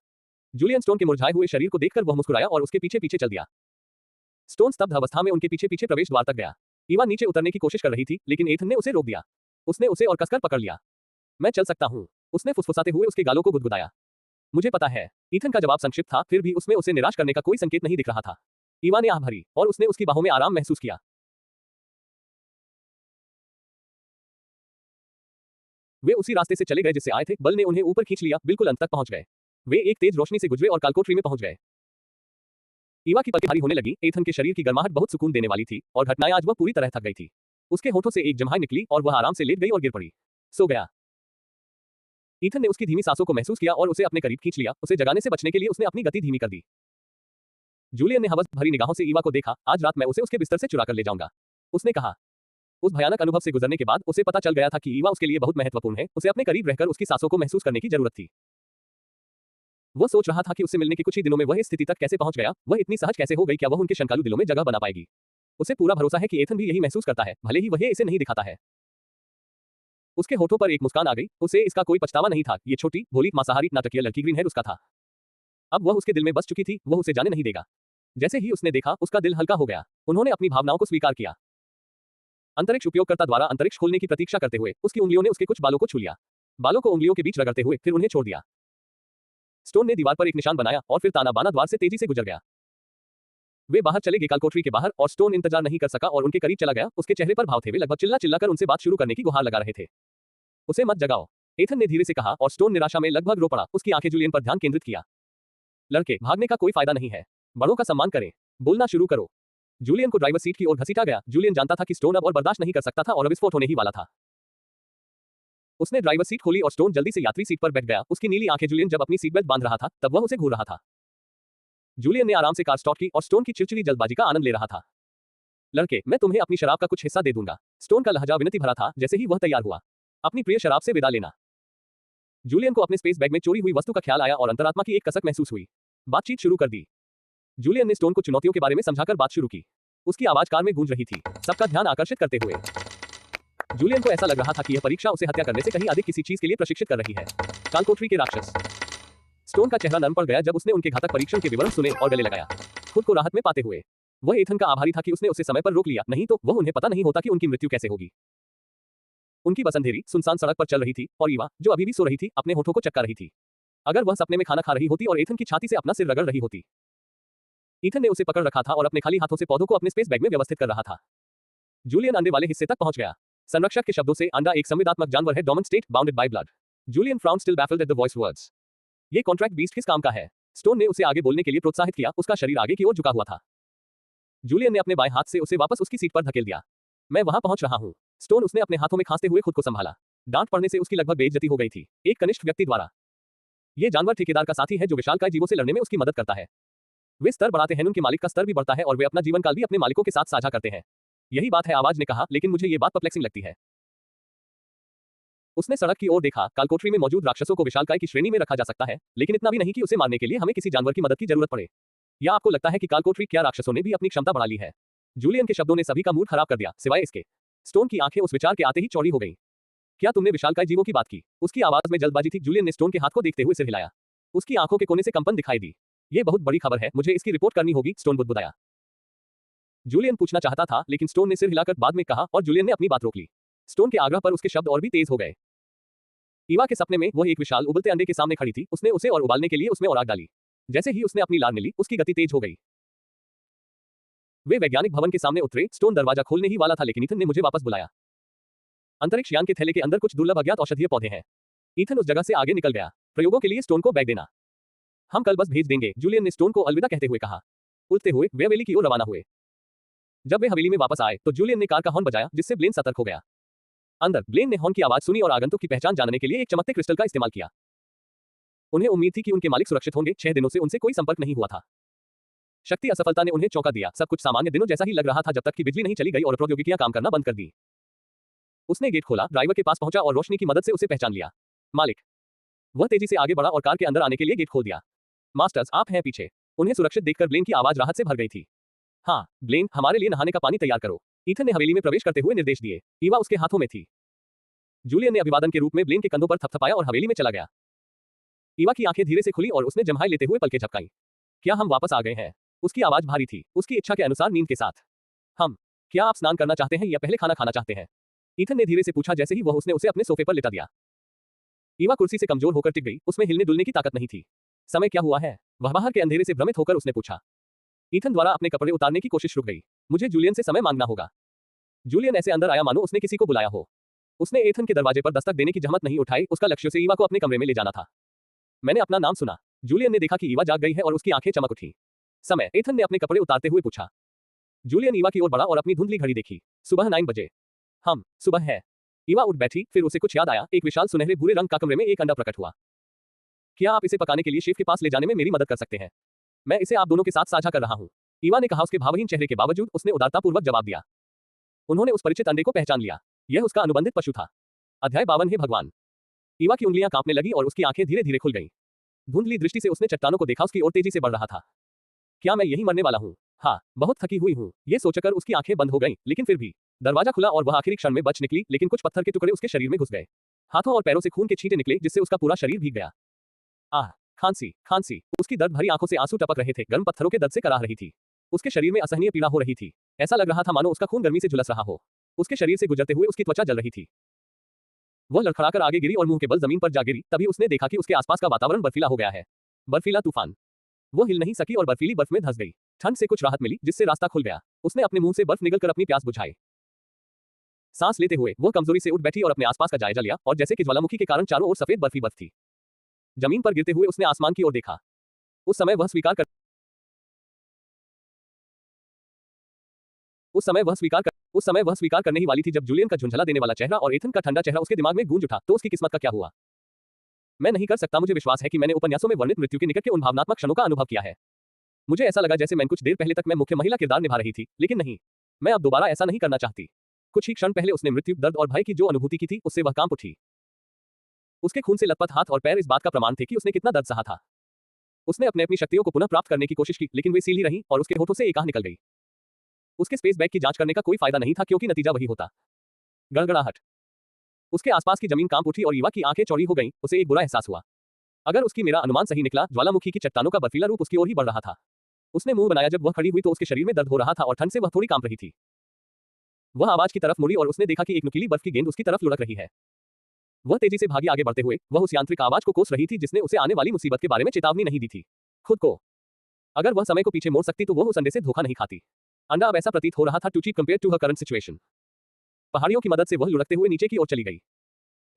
जूलियन स्टोन के मुरझाए हुए शरीर को देखकर वह मुस्कुराया और उसके पीछे पीछे चल दिया। स्टोन स्तब्ध अवस्था में उनके पीछे पीछे प्रवेश द्वार तक गया। ईवा नीचे उतरने की कोशिश कर रही थी, लेकिन एथन ने उसे रोक दिया। उसने उसे और कसकर पकड़ लिया। मैं चल सकता हूँ, उसने फुसफुसाते हुए उसके गालों को गुदगुदाया। मुझे पता है। ईथन का जवाब संक्षिप्त था, फिर भी उसमें उसे निराश करने का कोई संकेत नहीं दिख रहा था। ईवा ने आह भरी और उसने उसकी बाहों में आराम महसूस किया। वे उसी रास्ते से चले गए जिससे आए थे। बल ने उन्हें ऊपर खींच लिया, बिल्कुल अंत तक पहुंच गए। वे एक तेज रोशनी से गुजरे और कालकोठरी में पहुंच गए। ईवा की पलकें भारी होने लगी। एथन के शरीर की गर्माहट बहुत सुकून देने वाली थी और घटनाएं आज वह पूरी तरह थक गई थी। उसके होठों से एक जम्हाई निकली और वह आराम से लेट गई और गिर पड़ी। सो गया। ईथन ने उसकी धीमी सांसों को महसूस किया और उसे अपने करीब खींच लिया। उसे जगाने से बचने के लिए उसने अपनी गति धीमी कर दी। जूलियन ने हवस भरी निगाहों से ईवा को देखा। आज रात मैं उसे उसके बिस्तर से चुरा कर ले जाऊंगा, उसने कहा। उस भयानक अनुभव से गुजरने के बाद उसे पता चल गया था कि ईवा उसके लिए बहुत महत्वपूर्ण है। उसे अपने करीब रहकर उसकी सांसों को महसूस करने की जरूरत थी। वह सोच रहा था कि उससे मिलने के कुछ ही दिनों में वह इस स्थिति तक कैसे पहुंच गया, वह इतनी सहज कैसे हो गई, क्या वह उनके शंकालु दिलों में जगह बना पाएगी। उसे पूरा भरोसा है कि एथन भी यही महसूस करता है, भले ही वह इसे नहीं दिखाता है। उसके होठों पर एक मुस्कान आ गई। उसे इसका कोई पछतावा नहीं था। ये छोटी, भोली, मांसाहारी, नाटकीय लड़की ग्रीनहेड उसका था। अब वह उसके दिल में बस चुकी थी, वह उसे जाने नहीं देगा। जैसे ही उसने देखा, उसका दिल हल्का हो गया। उन्होंने अपनी भावनाओं को स्वीकार किया। अंतरिक्ष उपयोगकर्ता द्वारा अंतरिक्ष खोलने की प्रतीक्षा करते हुए उसकी उंगलियों ने उसके कुछ बालों को छू लिया। बालों को उंगलियों के बीच रगड़ते हुए फिर उन्हें छोड़ दिया। स्टोन ने दीवार पर एक निशान बनाया और फिर ताना बाना द्वार से तेजी से गुजर गया। वे बाहर चले गए कालकोठरी के बाहर और स्टोन इंतजार नहीं कर सका और उनके करीब चला गया। उसके चेहरे पर भाव थे। वे लगभग चिल्ला चिल्लाकर उनसे बात शुरू करने की गुहार लगा रहे थे। उसे मत जगाओ, एथन ने धीरे से कहा और स्टोन निराशा में लगभग रो पड़ा। उसकी आंखें जूलियन पर ध्यान केंद्रित किया। लड़के, भागने का कोई फायदा नहीं है। बड़ों का सम्मान करें। बोलना शुरू करो। जूलियन को ड्राइवर सीट की ओर घसीटा गया। जूलियन जानता था कि स्टोन अब और बर्दाश्त नहीं कर सकता था और अब विस्फोट होने ही वाला था। उसने ड्राइवर सीट खोली और स्टोन जल्दी से यात्री सीट पर बैठ गया। उसकी नीली आंखें जूलियन जब अपनी सीट बेल्ट बांध रहा था तब वह उसे घूर रहा था। जूलियन ने आराम से कार स्टार्ट की और स्टोन की चिड़चिड़ी जल्दबाजी का आनंद ले रहा था। लड़के, मैं तुम्हें अपनी शराब का कुछ हिस्सा दे दूंगा। स्टोन का लहजा विनती भरा था जैसे ही वह तैयार हुआ। अपनी प्रिय शराब से विदा लेना। जूलियन को अपने स्पेस बैग में चोरी हुई वस्तु का ख्याल आया और अंतरात्मा की एक कसक महसूस हुई। बातचीत शुरू कर दी। जूलियन ने स्टोन को चुनौतियों के बारे में समझाकर बात शुरू की। उसकी आवाज कार में गूंज रही थी, सबका ध्यान आकर्षित करते हुए। जूलियन को ऐसा लग रहा था कि यह परीक्षा उसे हत्या करने से कहीं अधिक किसी चीज के लिए प्रशिक्षित कर रही है। कालकोठरी के राक्षस। स्टोन का चेहरा नरम पड़ गया जब उसने उनके घातक परीक्षण के विवरण सुने और गले लगाया, खुद को राहत में पाते हुए। वह एथन का आभारी था कि उसने उसे समय पर रोक लिया, नहीं तो वह उन्हें पता नहीं होता कि उनकी मृत्यु कैसे होगी। उनकी बस अंधेरी सुनसान सड़क पर चल रही थी और ईवा, जो अभी भी सो रही थी, अपने होठों को चक्का रही थी। अगर वह सपने में खाना खा रही होती और एथन की छाती से अपना सिर रगड़ रही होती। ईथन ने उसे पकड़ रखा था और अपने खाली हाथों से पौधों को अपने स्पेस बैग में व्यवस्थित कर रहा था। जूलियन अंडे वाले हिस्से तक पहुंच गया। संरक्षक के शब्दों से अंडा एक संवेदनात्मक जानवर है, domain state bounded by blood. Julian frowned still baffled at the voice words. ये कॉन्ट्रैक्ट बीस्ट किस काम का है? स्टोन ने उसे आगे बोलने के लिए प्रोत्साहित किया। उसका शरीर आगे की ओर झुका हुआ था। जूलियन ने अपने बाएं हाथ से उसे वापस उसकी सीट पर धकेल दिया। मैं वहां पहुंच रहा हूं। स्टोन उसने अपने हाथों में खांसते हुए खुद को संभाला। डांट पड़ने से उसकी लगभग बेइज्जती हो गई थी, एक कनिष्ठ व्यक्ति द्वारा। यह जानवर ठेकेदार का साथी है जो विशालकाय जीवों से लड़ने में उसकी मदद करता है। वे स्तर बढ़ाते हैं, उनके मालिक का स्तर भी बढ़ता है और वे अपना जीवन काल भी अपने मालिकों के साथ साझा करते हैं। यही बात है, आवाज ने कहा, लेकिन मुझे ये बात परप्लेक्सिंग लगती है। उसने सड़क की ओर देखा। कालकोठरी में मौजूद राक्षसों को विशालकाय की श्रेणी में रखा जा सकता है, लेकिन इतना भी नहीं कि उसे मारने के लिए हमें किसी जानवर की मदद की जरूरत पड़े। या आपको लगता है कि कालकोठरी क्या राक्षसों ने भी अपनी क्षमता बढ़ा ली है? जूलियन के शब्दों ने सभी का मूड खराब कर दिया, सिवाय इसके। स्टोन की आंखें उस विचार के आते ही चौड़ी हो गईं। क्या तुमने विशालकाय जीवों की बात की? उसकी आवाज में जल्दबाजी थी। जूलियन ने स्टोन के हाथ को देखते हुए सिर हिलाया। उसकी आंखों के कोने से कंपन दिखाई दी। ये बहुत बड़ी खबर है, मुझे इसकी रिपोर्ट करनी होगी, स्टोन बुदबुदाया। जूलियन पूछना चाहता था, लेकिन स्टोन ने सिर हिलाकर बाद में कहा और जूलियन ने अपनी बात रोक ली। स्टोन के आग्रह पर उसके शब्द और भी तेज हो गए। ईवा के सपने में वह एक विशाल उबलते अंडे के सामने खड़ी थी। उसने उसे और उबालने के लिए उसमें और आग डाली। जैसे ही उसने अपनी लार ली, उसकी गति तेज हो गई। वे वैज्ञानिक भवन के सामने उतरे। स्टोन दरवाजा खोलने ही वाला था, लेकिन ईथन ने मुझे वापस बुलाया। अंतरिक्ष यान के थैले के अंदर कुछ दुर्लभ अज्ञात औषधीय पौधे हैं। ईथन उस जगह से आगे निकल गया। प्रयोगों के लिए स्टोन को बैग देना। हम कल बस भेज देंगे, जूलियन ने स्टोन को अलविदा कहते हुए कहा। उड़ते हुए वे हवेली की ओर रवाना हुए। जब वे हवेली में वापस आए तो जूलियन ने कार का हॉर्न बजाया, जिससे ब्लेन सतर्क हो गया। अंदर ब्लेन ने हॉर्न की आवाज सुनी और आगंतुक की पहचान जानने के लिए एक चमकते क्रिस्टल का इस्तेमाल किया। उन्हें उम्मीद थी कि उनके मालिक सुरक्षित होंगे। 6 दिनों से उनसे कोई संपर्क नहीं हुआ था। शक्ति असफलता ने उन्हें चौंका दिया। सब कुछ सामान्य दिनों जैसा ही लग रहा था जब तक कि बिजली नहीं चली गई और प्रौद्योगिकियां काम करना बंद कर दी। उसने गेट खोला, ड्राइवर के पास पहुंचा और रोशनी की मदद से उसे पहचान लिया। मालिक। वह तेजी से आगे बढ़ा और कार के अंदर आने के लिए गेट खोल दिया। मास्टर्स, आप हैं पीछे। उन्हें सुरक्षित देखकर ब्लेन की आवाज राहत से भर गई थी। हाँ ब्लेन, हमारे लिए नहाने का पानी तैयार करो। ईथन ने हवेली में प्रवेश करते हुए निर्देश दिए। ईवा उसके हाथों में थी। जूलियन ने अभिवादन के रूप में ब्लेन के कंधों पर थपथपाया और हवेली में चला गया। ईवा की आंखें धीरे से खुली और उसने जम्हाई लेते हुए पलकें झपकाई। क्या हम वापस आ गए हैं? उसकी आवाज भारी थी, उसकी इच्छा के अनुसार नींद के साथ। क्या आप स्नान करना चाहते हैं या पहले खाना खाना चाहते हैं? ईथन ने धीरे से पूछा जैसे ही वह उसने उसे अपने सोफे पर लिटा दिया। ईवा कुर्सी से कमजोर होकर टिक गई, उसमें हिलने डुलने की ताकत नहीं थी। समय क्या हुआ है? वह बाहर के अंधेरे से भ्रमित होकर उसने पूछा। ईथन द्वारा अपने कपड़े उतारने की कोशिश रुक गई। मुझे जूलियन से समय मांगना होगा। जूलियन ऐसे अंदर आया मानो उसने किसी को बुलाया हो। उसने एथन के दरवाजे पर दस्तक देने की जहमत नहीं उठाई। उसका लक्ष्य से ईवा को अपने कमरे में ले जाना था। मैंने अपना नाम सुना। जूलियन ने देखा कि ईवा जाग गई है और उसकी आंखें चमक उठी। समय? एथन ने अपने कपड़े उतारते हुए पूछा। जूलियन ईवा की ओर बढ़ा और अपनी धुंधली घड़ी देखी। सुबह 9 बजे। सुबह है। ईवा उठ बैठी, फिर उसे कुछ याद आया। एक विशाल सुनहरे भूरे रंग का कमरे में एक अंडा प्रकट हुआ। क्या आप इसे पकाने के लिए शेफ के पास ले जाने में मेरी मदद कर सकते हैं? मैं इसे आप दोनों के साथ साझा कर रहा हूं। ईवा ने कहा। उसके भावहीन चेहरे के बावजूद उसने उदारतापूर्वक जवाब दिया। उन्होंने उस परिचित अंडे को पहचान लिया। यह उसका अनुबंधित पशु था। अध्याय 52 है भगवान। ईवा की उंगलियां कांपने लगी और उसकी आंखें धीरे धीरे खुल गईं। धुंधली दृष्टि से उसने चट्टानों को देखा, उसकी ओर तेजी से बढ़ रहा था। क्या मैं यही मरने वाला हूँ? हाँ, बहुत थकी हुई हूँ। ये सोचकर उसकी आंखें बंद हो गईं, लेकिन फिर भी दरवाजा खुला और वह आखिरी क्षण में बच निकली, लेकिन कुछ पत्थर के टुकड़े उसके शरीर में घुस गए। हाथों और पैरों से खून के छींटे निकले, जिससे उसका पूरा शरीर भीग गया। आह, खांसी, खांसी। उसकी दर्द भरी आंखों से आंसू टपक रहे थे, गर्म पत्थरों के दर्द से कराह रही थी। उसके शरीर में असहनीय पीड़ा हो रही थी। ऐसा लग रहा था मानो उसका खून गर्मी से झुलस रहा हो। उसके शरीर से गुजरते हुए उसकी त्वचा जल रही थी। वह लड़खड़ाकर आगे गिरी और मुंह के बल जमीन पर जा गिरी। तभी उसने देखा कि उसके आसपास का वातावरण बर्फीला हो गया है। बर्फीला तूफान। वो हिल नहीं सकी और बर्फीली बर्फ में धंस गई। ठंड से कुछ राहत मिली, जिससे रास्ता खुल गया। उसने अपने मुंह से बर्फ निगलकर अपनी प्यास बुझाई। सांस लेते हुए वो कमजोरी से उठ बैठी और अपने आसपास का जायजा लिया, और जैसे कि ज्वालामुखी के कारण चारों ओर सफेद बर्फ ही बर्फ थी। जमीन पर गिरते हुए उसने आसमान की ओर देखा। उस समय वह स्वीकार कर उस समय वह स्वीकार करने ही वाली थी जब जूलियन का झुंझला देने वाला चेहरा और एथन का ठंडा चेहरा उसके दिमाग में गूंज उठा। तो उसकी किस्मत का क्या हुआ? मैं नहीं कर सकता। मुझे विश्वास है कि मैंने उपन्यासों में वर्णित मृत्यु के निकट के उन भावनात्मक क्षणों का अनुभव किया है। मुझे ऐसा लगा जैसे मैं कुछ देर पहले तक मैं मुख्य महिला किरदार निभा रही थी, लेकिन नहीं, मैं अब दोबारा ऐसा नहीं करना चाहती। कुछ ही क्षण पहले उसने मृत्यु, दर्द और भय की जो अनुभूति की थी, उससे वह कांप उठी। उसके खून से लथपथ हाथ और पैर इस बात का प्रमाण थे कि उसने कितना दर्द सहा था। उसने अपनी शक्तियों को पुनः प्राप्त करने की कोशिश की, लेकिन वे सील ही रहीं और उसके होठों से एक आह निकल गई। उसके स्पेस बैग की जांच करने का कोई फायदा नहीं था, क्योंकि नतीजा वही होता। गड़गड़ाहट। उसके आसपास की जमीन कांप उठी और ईवा की आंखें चौड़ी हो गईं। उसे एक बुरा एहसास हुआ। अगर उसकी मेरा अनुमान सही निकला, ज्वालामुखी की चट्टानों का बर्फीला रूप उसकी ओर ही बढ़ रहा था। उसने मुंह बनाया जब वह खड़ी हुई तो उसके शरीर में दर्द हो रहा था और ठंड से वह थोड़ी कांप रही थी। वह आवाज की तरफ मुड़ी और उसने देखा कि एक नुकीली बर्फ की गेंद उसकी तरफ लुढ़क रही है। वह तेजी से भागी आगे बढ़ते हुए वह उस यांत्रिक आवाज को कोस रही थी जिसने उसे आने वाली मुसीबत के बारे में चेतावनी नहीं दी थी। खुद को अगर वह समय को पीछे मोड़ सकती तो वह उस अंडे से धोखा नहीं खाती। अंडा अब ऐसा प्रतीत हो रहा था too cheap compare to her current situation. पहाड़ियों की मदद से वह लुढ़कते हुए नीचे की ओर चली गई।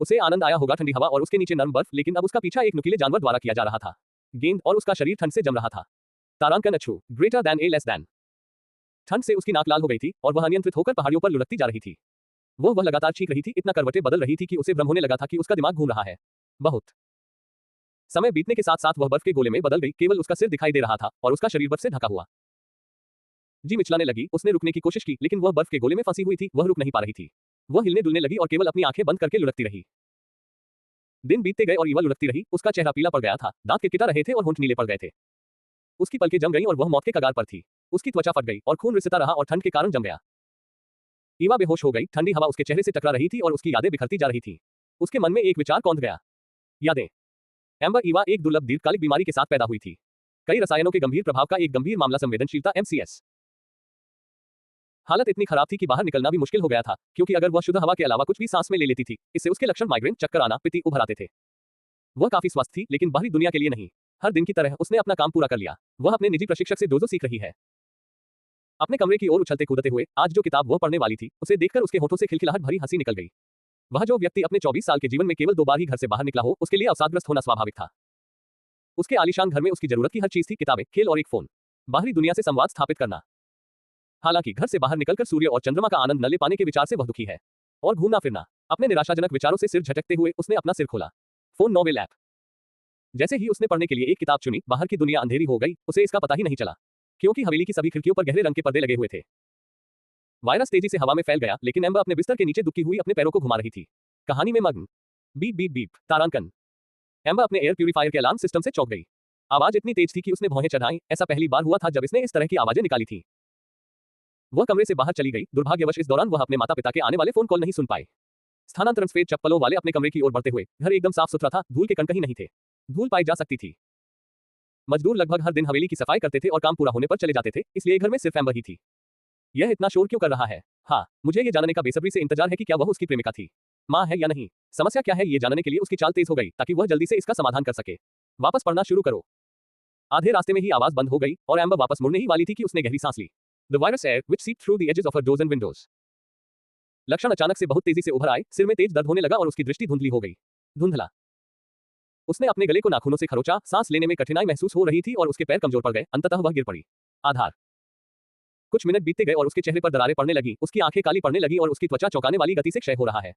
उसे आनंद आया होगा ठंडी हवा और उसके नीचे नरम बर्फ, लेकिन अब उसका पीछा एक नुकीले जानवर द्वारा किया जा रहा था। गेंद और उसका शरीर ठंड से जम रहा था। तारांकन अच्छू, ग्रेटर दैन ए लेस दैन। ठंड से उसकी नाक लाल हो गई थी और वह अनियंत्रित होकर पहाड़ियों पर लुढ़कती जा रही थी। वह लगातार चीख रही थी, इतना करवटें बदल रही थी कि उसे भ्रम होने लगा था कि उसका दिमाग घूम रहा है। बहुत समय बीतने के साथ साथ वह बर्फ के गोले में बदल गई। केवल उसका सिर दिखाई दे रहा था और उसका शरीर बर्फ से ढका हुआ। जी मिचलाने लगी। उसने रुकने की कोशिश की, लेकिन वह बर्फ के गोले में फंसी हुई थी। वह रुक नहीं पा रही थी। वह हिलने डुलने लगी और केवल अपनी आंखें बंद करके लुढ़कती रही। दिन बीतते गए और ईवा लुढ़कती रही। उसका चेहरा पीला पड़ गया था, दांत किटकिटा रहे थे और होंठ नीले पड़ गए थे। उसकी पलकें जम गईं और वह मौत के कगार पर थी। उसकी त्वचा फट गई और खून रिसता रहा और ठंड के कारण जम गया। ईवा बेहोश हो गई। ठंडी हवा उसके चेहरे से टकरा रही थी और उसकी यादें बिखरती जा रही थी। उसके मन में एक विचार कौंध गया। यादें। एम्बर ईवा एक दुर्लभ दीर्घकालिक बीमारी के साथ पैदा हुई थी। कई रसायनों के गंभीर प्रभाव का एक गंभीर मामला, संवेदनशीलता MCS। हालत इतनी खराब थी कि बाहर निकलना भी मुश्किल हो गया था, क्योंकि अगर वह शुद्ध हवा के अलावा कुछ भी सांस में ले लेती थी, इससे उसके लक्षण माइग्रेन, चक्कर आना, पित्ती उभर आते थे। वह काफी स्वस्थ थी, लेकिन बाहरी दुनिया के लिए नहीं। हर दिन की तरह उसने अपना काम पूरा कर लिया। वह अपने निजी प्रशिक्षक से डोजो सीख रही है। अपने कमरे की ओर उछलते कूदते हुए आज जो किताब वह पढ़ने वाली थी, उसे देखकर उसके होठों से खिलखिलाहट भरी हंसी निकल गई। वह जो व्यक्ति अपने 24 साल के जीवन में केवल 2 बार ही घर से बाहर निकला हो, उसके लिए अवसादग्रस्त होना स्वाभाविक था। उसके आलीशान घर में उसकी जरूरत की हर चीज थी, किताबें, खेल और एक फोन। बाहरी दुनिया से संवाद स्थापित करना। हालांकि घर से बाहर निकलकर सूर्य और चंद्रमा का आनंद न ले पाने के विचार से वह दुखी है। और घूमना फिरना। अपने निराशाजनक विचारों से सिर झटकते हुए उसने अपना सिर खोला। Phone novel app. जैसे ही उसने पढ़ने के लिए एक किताब चुनी, बाहर की दुनिया अंधेरी हो गई। उसे इसका पता ही नहीं चला, क्योंकि हवेली की सभी खिड़कियों पर गहरे रंग के पर्दे लगे हुए थे। वायरस तेजी से हवा में फैल गया, लेकिन एम्बर अपने बिस्तर के नीचे दुखी हुई अपने पैरों को घुमा रही थी। कहानी में मग्न। Beep beep beep. तारांकन। एम्बर अपने एयर प्यूरिफायर के अलार्म सिस्टम से चौंक गई। आवाज इतनी तेज थी कि उसने भौहें चढ़ाईं। ऐसा पहली बार हुआ था जब इसने इस तरह की आवाजें निकाली थी। वह कमरे से बाहर चली गई। दुर्भाग्यवश इस दौरान वह अपने माता पिता के आने वाले फोन कॉल नहीं सुन पाए। स्थानांतरण सफेद चप्पलों वाले अपने कमरे की ओर बढ़ते हुए। घर एकदम साफ सुथरा था, धूल के कण कहीं नहीं थे। धूल पाई जा सकती थी। मजदूर लगभग हर दिन हवेली की सफाई करते थे और काम पूरा होने पर चले जाते थे, इसलिए घर में सिर्फ एम्बर ही थी। यह इतना शोर क्यों कर रहा है? हाँ, मुझे ये जानने का बेसब्री से इंतजार है कि क्या वह उसकी प्रेमिका थी, माँ है या नहीं। समस्या क्या है ये जानने के लिए उसकी चाल तेज हो गई, ताकि वह जल्दी से इसका समाधान कर सके। वापस पढ़ना शुरू करो। आधे रास्ते में ही आवाज बंद हो गई और एम्बर वापस मुड़ने ही वाली थी कि उसने गहरी सांस ली। The virus air which seeped through the edges of her doors and windows. लक्षण अचानक से बहुत तेजी से उभर आए। सिर में तेज दर्द होने लगा और उसकी दृष्टि धुंधली हो गई। धुंधला। उसने अपने गले को नाखूनों से खरोचा। सांस लेने में कठिनाई महसूस हो रही थी और उसके पैर कमजोर पड़ गए। अंततः वह गिर पड़ी। आधार। कुछ मिनट बीतते गए और उसके चेहरे पर दरारें पड़ने लगी। उसकी आंखें काली पड़ने लगी और उसकी त्वचा चौंकाने वाली गति से क्षय हो रहा है।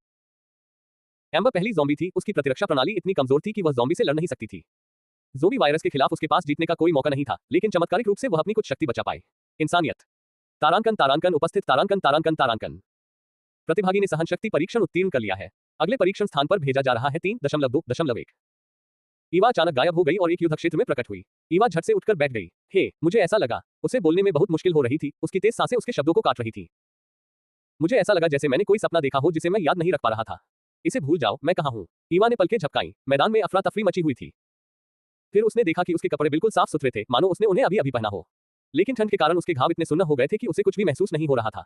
एम्बर पहली ज़ॉम्बी थी। उसकी प्रतिरक्षा प्रणाली इतनी कमजोर थी कि वह ज़ॉम्बी से लड़ नहीं सकती थी। ज़ोंबी वायरस के खिलाफ उसके पास जीतने का कोई मौका नहीं था, लेकिन चमत्कारिक रूप से वह अपनी कुछ शक्ति बचा पाए। इंसानियत। तारांकन तारांकन उपस्थित तारांकन तारांकन तारांकन। प्रतिभागी ने सहनशक्ति परीक्षण उत्तीर्ण कर लिया है। अगले परीक्षण स्थान पर भेजा जा रहा है 3.2.1। ईवा अचानक गायब हो गई और एक युद्ध क्षेत्र में प्रकट हुई। ईवा झट से उठकर बैठ गई। हे, मुझे ऐसा लगा। उसे बोलने में बहुत मुश्किल हो रही थी। उसकी तेज सांसें उसके शब्दों को काट रही थी। मुझे ऐसा लगा जैसे मैंने कोई सपना देखा हो जिसे मैं याद नहीं रख पा रहा था। इसे भूल जाओ, मैं कहाँ हूँ। ईवा ने पलकें झपकाईं। मैदान में अफरा तफरी मची हुई थी। फिर उसने देखा कि उसके कपड़े बिल्कुल साफ सुथरे थे, मानो उसने उन्हें अभी अभी पहना हो। लेकिन ठंड के कारण उसके घाव इतने सुन्न हो गए थे कि उसे कुछ भी महसूस नहीं हो रहा था।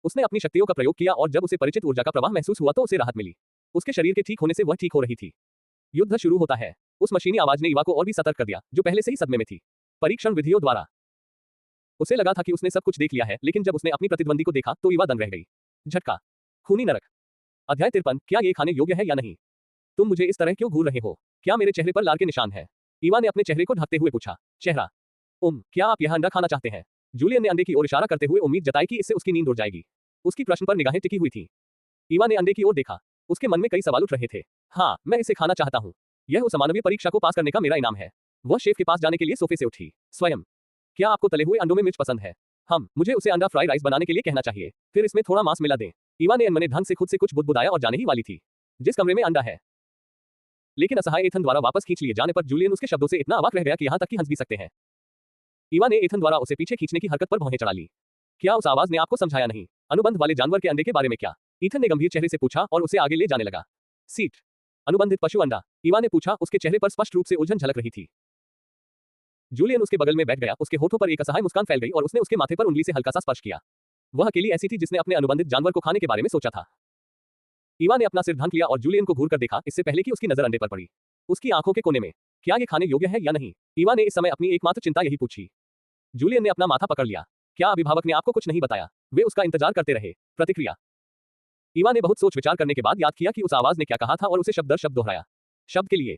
उसने अपनी शक्तियों का प्रयोग किया और जब उसे परिचित ऊर्जा का प्रवाह महसूस हुआ तो उसे राहत मिली। उसके शरीर के ठीक होने से वह ठीक हो रही थी। युद्ध शुरू होता है। उस मशीनी आवाज ने ईवा को और भी सतर्क कर दिया, जो पहले से ही सदमे में थी। परीक्षण विधियों द्वारा उसे लगा था कि उसने सब कुछ देख लिया है, लेकिन जब उसने अपनी प्रतिद्वंदी को देखा तो ईवा दंग रह गई। झटका। खूनी नरक। अध्याय 53। क्या ये खाने योग्य है या नहीं? तुम मुझे इस तरह क्यों घूर रहे हो? क्या मेरे चेहरे पर लाल के निशान है? ईवा ने अपने चेहरे को ढकते हुए पूछा। चेहरा। क्या आप यह अंडा खाना चाहते हैं? जूलियन ने अंडे की ओर इशारा करते हुए उम्मीद जताई कि इससे उसकी नींद उड़ जाएगी। उसकी प्रश्न पर निगाहें टिकी हुई थी। ईवा ने अंडे की ओर देखा। उसके मन में कई सवाल उठ रहे थे। हाँ, मैं इसे खाना चाहता हूँ। यह उस अमानवीय परीक्षा को पास करने का मेरा इनाम है। वह शेफ के पास जाने के लिए सोफे से उठी। स्वयं। क्या आपको तले हुए अंडों में मिर्च पसंद है? मुझे उसे अंडा फ्राई राइस बनाने के लिए कहना चाहिए। फिर इसमें थोड़ा मांस मिला दें। ईवा ने अनमने ढंग से खुद से कुछ बुदबुदाया और जाने ही वाली थी। जिस कमरे में अंडा है। लेकिन असहाय एथन द्वारा वापस खींच लिए जाने पर जूलियन उसके शब्दों से इतना अवाक रह गया कि यहाँ तक कि हंस भी सकते हैं। ईवा ने एथन द्वारा उसे पीछे खींचने की हरकत पर भौहें चढ़ा ली। क्या उस आवाज ने आपको समझाया नहीं? अनुबंध वाले जानवर के अंडे के बारे में क्या? ईथन ने गंभीर चेहरे से पूछा और उसे आगे ले जाने लगा। सीट। अनुबंधित पशु अंडा? ईवा ने पूछा, उसके चेहरे पर स्पष्ट रूप से उलझन झलक रही थी। जूलियन उसके बगल में बैठ गया। उसके होठों पर एक असहाय मुस्कान फैल गई और उसने उसके माथे पर उंगली से हल्का सा स्पर्श किया। वह अकेली ऐसी थी जिसने अपने अनुबंधित जानवर को खाने के बारे में सोचा था। ईवा ने अपना सिर ढक लिया और जूलियन को घूर कर देखा, इससे पहले कि उसकी नजर अंडे पर पड़ी। उसकी आंखों के कोने में। क्या ये खाने योग्य है या नहीं? ईवा ने इस समय अपनी एकमात्र चिंता यही पूछी। जूलियन ने अपना माथा पकड़ लिया। क्या अभिभावक ने आपको कुछ नहीं बताया? वे उसका इंतजार करते रहे। प्रतिक्रिया। ईवा ने बहुत सोच विचार करने के बाद याद किया कि उस आवाज ने क्या कहा था और उसे शब्द दर शब्द दोहराया। शब्द के लिए।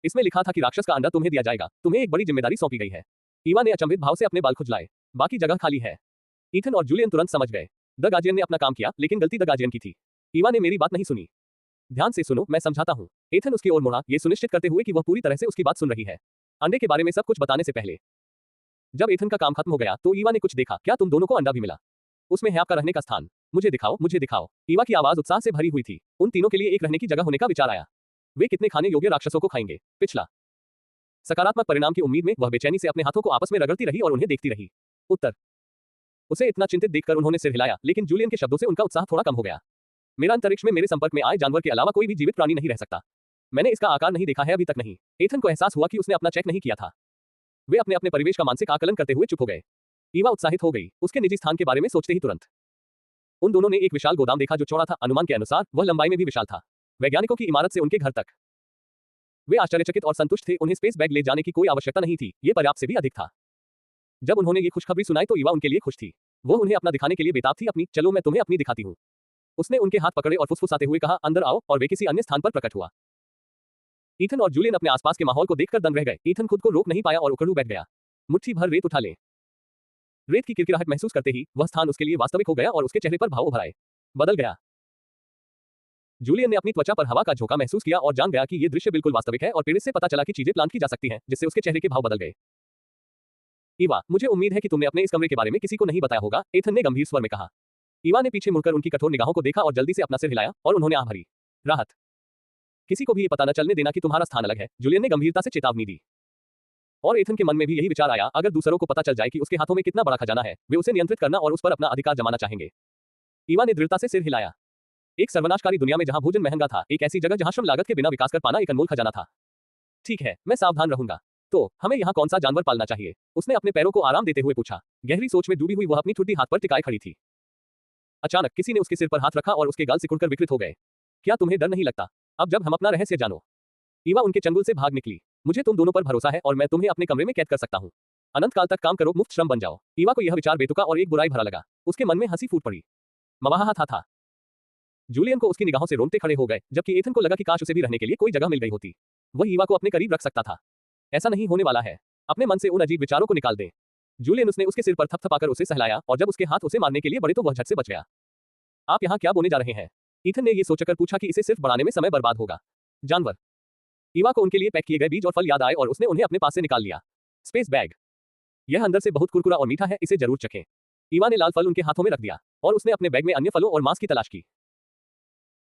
इसमें लिखा था कि राक्षस का अंडा तुम्हें दिया जाएगा, तुम्हें एक बड़ी जिम्मेदारी सौंपी गई है। ईवा ने अचंभित भाव से अपने बाल खुजलाए। बाकी जगह खाली है। ईथन और जूलियन तुरंत समझ गए। द गार्जियन ने अपना काम किया, लेकिन गलती द गार्जियन की थी। ईवा ने मेरी बात नहीं सुनी। ध्यान से सुनो, मैं समझाता हूँ। एथन उसकी ओर मुड़ा, ये सुनिश्चित करते हुए कि वह पूरी तरह से उसकी बात सुन रही है। अंडे के बारे में सब कुछ बताने से पहले। जब एथन का काम खत्म हो गया तो ईवा ने कुछ देखा। क्या तुम दोनों को अंडा भी मिला? उसमें है आपका रहने का स्थान। मुझे दिखाओ, मुझे दिखाओ। ईवा की आवाज उत्साह से भरी हुई थी। उन तीनों के लिए एक रहने की जगह होने का विचार आया। वे कितने खाने योग्य राक्षसों को खाएंगे? पिछला। सकारात्मक परिणाम की उम्मीद में वह बेचैनी से अपने हाथों को आपस में रगड़ती रही और उन्हें देखती रही। उत्तर। उसे इतना चिंतित देखकर उन्होंने सिर हिलाया, लेकिन जूलियन के शब्दों से उनका उत्साह थोड़ा कम हो गया। मेरा अंतरिक्ष में मेरे संपर्क में आए जानवर के अलावा कोई भी जीवित प्राणी नहीं रह सकता। मैंने इसका आकार नहीं देखा है अभी तक नहीं। एथन को एहसास हुआ कि उसने अपना चेक नहीं किया था। वे अपने अपने परिवेश का मानसिक आकलन करते हुए चुप हो गए। ईवा उत्साहित हो गई, उसके निजी स्थान के बारे में सोचते ही तुरंत। उन दोनों ने एक विशाल गोदाम देखा जो चौड़ा था। अनुमान के अनुसार वह लंबाई में भी विशाल था। वैज्ञानिकों की इमारत से उनके घर तक। वे आश्चर्यचकित और संतुष्ट थे। उन्हें स्पेस बैग ले जाने की कोई आवश्यकता नहीं थी, ये पर्याप्त से भी अधिक था। जब उन्होंने ये खुशखबरी सुनाई तो ईवा उनके लिए खुश थी। वो उन्हें अपना दिखाने के लिए बेताब थी। अपनी, चलो मैं तुम्हें अपनी दिखाती हूँ। उसने उनके हाथ पकड़े और फुसफुसाते हुए कहा, अंदर आओ, और वे किसी अन्य स्थान पर प्रकट हुआ। ईथन और जूलियन अपने आसपास के माहौल को देखकर दंग रह गए। ईथन खुद को रोक नहीं पाया और उकड़ू बैठ गया। मुट्ठी भर रेत उठा ले। रेत की किरकिराहट महसूस करते ही वह स्थान उसके लिए वास्तविक हो गया और उसके चेहरे पर भाव उभर आए। बदल गया। जूलियन ने अपनी त्वचा पर हवा का झोंका महसूस किया और जान गया कि यह दृश्य बिल्कुल वास्तविक है और फिर इससे पता चला कि चीजें प्लान की जा सकती हैं, जिससे उसके चेहरे के भाव बदल गए। ईवा, मुझे उम्मीद है कि तुमने अपने इस कमरे के बारे में किसी को नहीं बताया होगा, एथन ने गंभीर स्वर में कहा। ईवा ने पीछे मुड़कर उनकी कठोर निगाहों को देखा और जल्दी से अपना सिर हिलाया और उन्होंने आह भरी। राहत। किसी को भी ये पता न चलने देना कि तुम्हारा स्थान अलग है, जूलियन ने गंभीरता से चेतावनी दी। और एथन के मन में भी यही विचार आया, अगर दूसरों को पता चल जाए कि उसके हाथों में कितना बड़ा खजाना है, वे उसे नियंत्रित करना और उस पर अपना अधिकार जमाना चाहेंगे। ईवा ने दृढ़ता से सिर हिलाया। एक सर्वनाशकारी दुनिया में जहां भोजन महंगा था, एक ऐसी जगह जहां श्रम लागत के बिना विकास कर पाना एक अनमोल खजाना था। ठीक है, मैं सावधान रहूंगा। तो हमें यहाँ कौन सा जानवर पालना चाहिए? उसने अपने पैरों को आराम देते हुए पूछा। गहरी सोच में डूबी हुई वह अपनी ठुड्डी हाथ पर टिकाए खड़ी थी। अचानक किसी ने उसके सिर पर हाथ रखा और उसके गाल सिकुड़कर विकृत हो गए। क्या तुम्हें डर नहीं लगता? अब जब हम अपना रहस्य जानो। ईवा उनके चंगुल से भाग निकली। मुझे तुम दोनों पर भरोसा है और मैं तुम्हें अपने कमरे में कैद कर सकता हूँ। अनंत काल तक काम करो, मुफ्त श्रम बन जाओ। ईवा को यह विचार बेतुका और एक बुराई भरा लगा। उसके मन में हंसी फूट पड़ी। मवाहा था। जूलियन को उसकी निगाहों से रोंगटे खड़े हो गए, जबकि एथन को लगा कि काश उसे भी रहने के लिए कोई जगह मिल गई होती। वह ईवा को अपने करीब रख सकता था। ऐसा नहीं होने वाला है। अपने मन से उन अजीब विचारों को निकाल दे। जूलियन उसने उसके सिर पर थपथपाकर उसे सहलाया और जब उसके हाथ उसे मारने के लिए बढ़े तो वह झट से बच गया। आप यहाँ क्या बोने जा रहे हैं? ईथन ने यह सोचकर पूछा कि इसे सिर्फ बढ़ाने में समय बर्बाद होगा। जानवर। ईवा को उनके लिए पैक किए गए बीज और फल याद आए और उसने उन्हें अपने पास से निकाल लिया। Space bag. यह अंदर से बहुत कुरकुरा और मीठा है, इसे जरूर चखें। ईवा ने लाल फल उनके हाथों में रख दिया और उसने अपने बैग में अन्य फलों और मांस की तलाश की।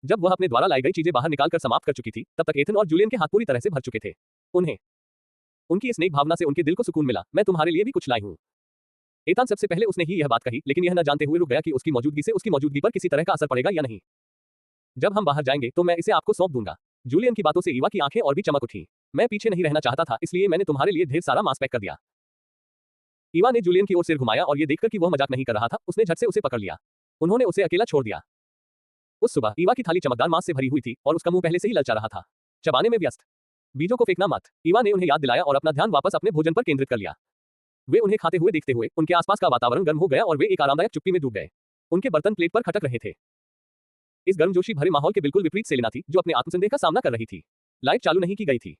जब वह अपने द्वारा लाई गई चीजें बाहर निकालकर समाप्त कर चुकी थी, तब तक एथन और जूलियन के हाथ पूरी तरह से भर चुके थे। उन्हें उनकी इस नेक भावना से उनके दिल को सुकून मिला। मैं तुम्हारे लिए भी कुछ लाई हूँ। एथन सबसे पहले उसने ही यह बात कही, लेकिन यह न जानते हुए रुक गया कि उसकी मौजूदगी से उसकी मौजूदगी पर किसी तरह का असर पड़ेगा या नहीं। जब हम बाहर जाएंगे तो मैं इसे आपको सौंप दूंगा। जूलियन की बातों से ईवा की आंखें और भी चमक उठी। मैं पीछे नहीं रहना चाहता था, इसलिए मैंने तुम्हारे लिए ढेर सारा मांस पैक कर दिया। ईवा ने जूलियन की ओर सिर घुमाया और ये देखकर कि वह मजाक नहीं कर रहा था, उसने झट से उसे पकड़ लिया। उन्होंने उसे अकेला छोड़ दिया। उस सुबह ईवा की थाली चमकदार मांस से भरी हुई थी और उसका मुंह पहले से ही ललचा रहा था। चबाने में व्यस्त। बीजों को फेंकना मत। ईवा ने उन्हें याद दिलाया और अपना ध्यान वापस अपने भोजन पर केंद्रित कर लिया। वे उन्हें खाते हुए देखते हुए उनके आसपास का वातावरण गर्म हो गया और वे एक आरामदायक चुप्पी में डूब गए। उनके बर्तन प्लेट पर खटक रहे थे। इस गर्मजोशी भरे माहौल के बिल्कुल विपरीत सेलेना थी, जो अपने आत्मसंदेह का सामना कर रही थी। लाइट चालू नहीं की गई थी।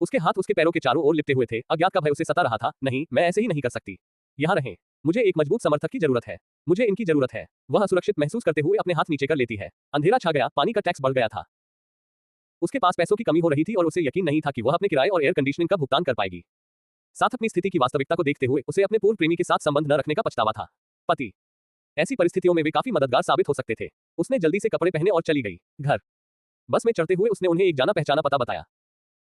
उसके हाथ उसके पैरों के चारों ओर लिपटे हुए थे। अज्ञात का भय उसे सता रहा था। नहीं, मैं ऐसे ही नहीं कर सकती। यहाँ रहें। मुझे एक मजबूत समर्थक की जरूरत है। मुझे इनकी जरूरत है। वह असुरक्षित महसूस करते हुए अपने हाथ नीचे कर लेती है। अंधेरा छा गया, पानी का टैक्स बढ़ गया था। उसके पास पैसों की कमी हो रही थी और उसे यकीन नहीं था कि वह अपने किराए और एयर कंडीशनिंग का भुगतान कर पाएगी। साथ अपनी स्थिति की वास्तविकता को देखते हुए उसे अपने पूर्व प्रेमी के साथ संबंध न रखने का पछतावा था। पति। ऐसी परिस्थितियों में वे काफी मददगार साबित हो सकते थे। उसने जल्दी से कपड़े पहने और चली गई। घर। बस में चढ़ते हुए उसने उन्हें एक जाना पहचाना पता बताया।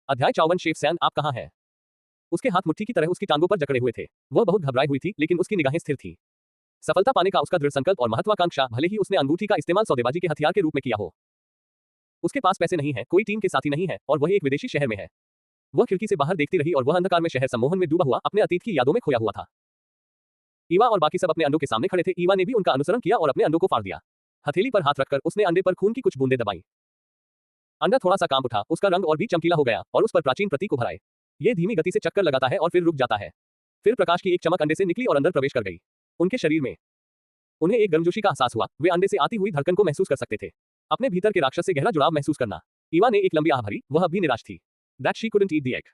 अध्याय 54 शेफ सैन, आप कहाँ हैं? उसके हाथ मुट्ठी की तरह उसकी टांगों पर जकड़े हुए थे। वह बहुत घबराई हुई थी, लेकिन उसकी निगाहें स्थिर थीं। सफलता पाने का उसका दृढ़ संकल्प और महत्वाकांक्षा, भले ही उसने अंगूठी का इस्तेमाल सौदेबाजी के हथियार के रूप में किया हो। उसके पास पैसे नहीं है, कोई टीम के साथी नहीं है और वह एक विदेशी शहर में है। वह खिड़की से बाहर देखती रही और वह अंधकार में शहर सम्मोहन में डूबा हुआ अपने अतीत की यादों में खोया हुआ था। ईवा और बाकी सब अपने अंडों के सामने खड़े थे। ईवा ने भी उनका अनुसरण किया और अपने अंडों को फाड़ दिया। हथेली पर हाथ रखकर उसने अंडे पर खून की कुछ बूंदें दबाई। अंडा थोड़ा सा कांप उठा, उसका रंग और भी चमकीला हो गया और उस पर प्राचीन प्रतीक उभर आए। ये धीमी गति से चक्कर लगाता है और फिर रुक जाता है। फिर प्रकाश की एक चमक अंडे से निकली और अंदर प्रवेश कर गई। उनके शरीर में उन्हें एक गर्मजोशी का एहसास हुआ। वे अंडे से आती हुई धड़कन को महसूस कर सकते थे। अपने भीतर के राक्षस से गहरा जुड़ाव महसूस करना। ईवा ने एक लंबी आह भरी, वह अब भी निराश थी। That she couldn't eat the egg.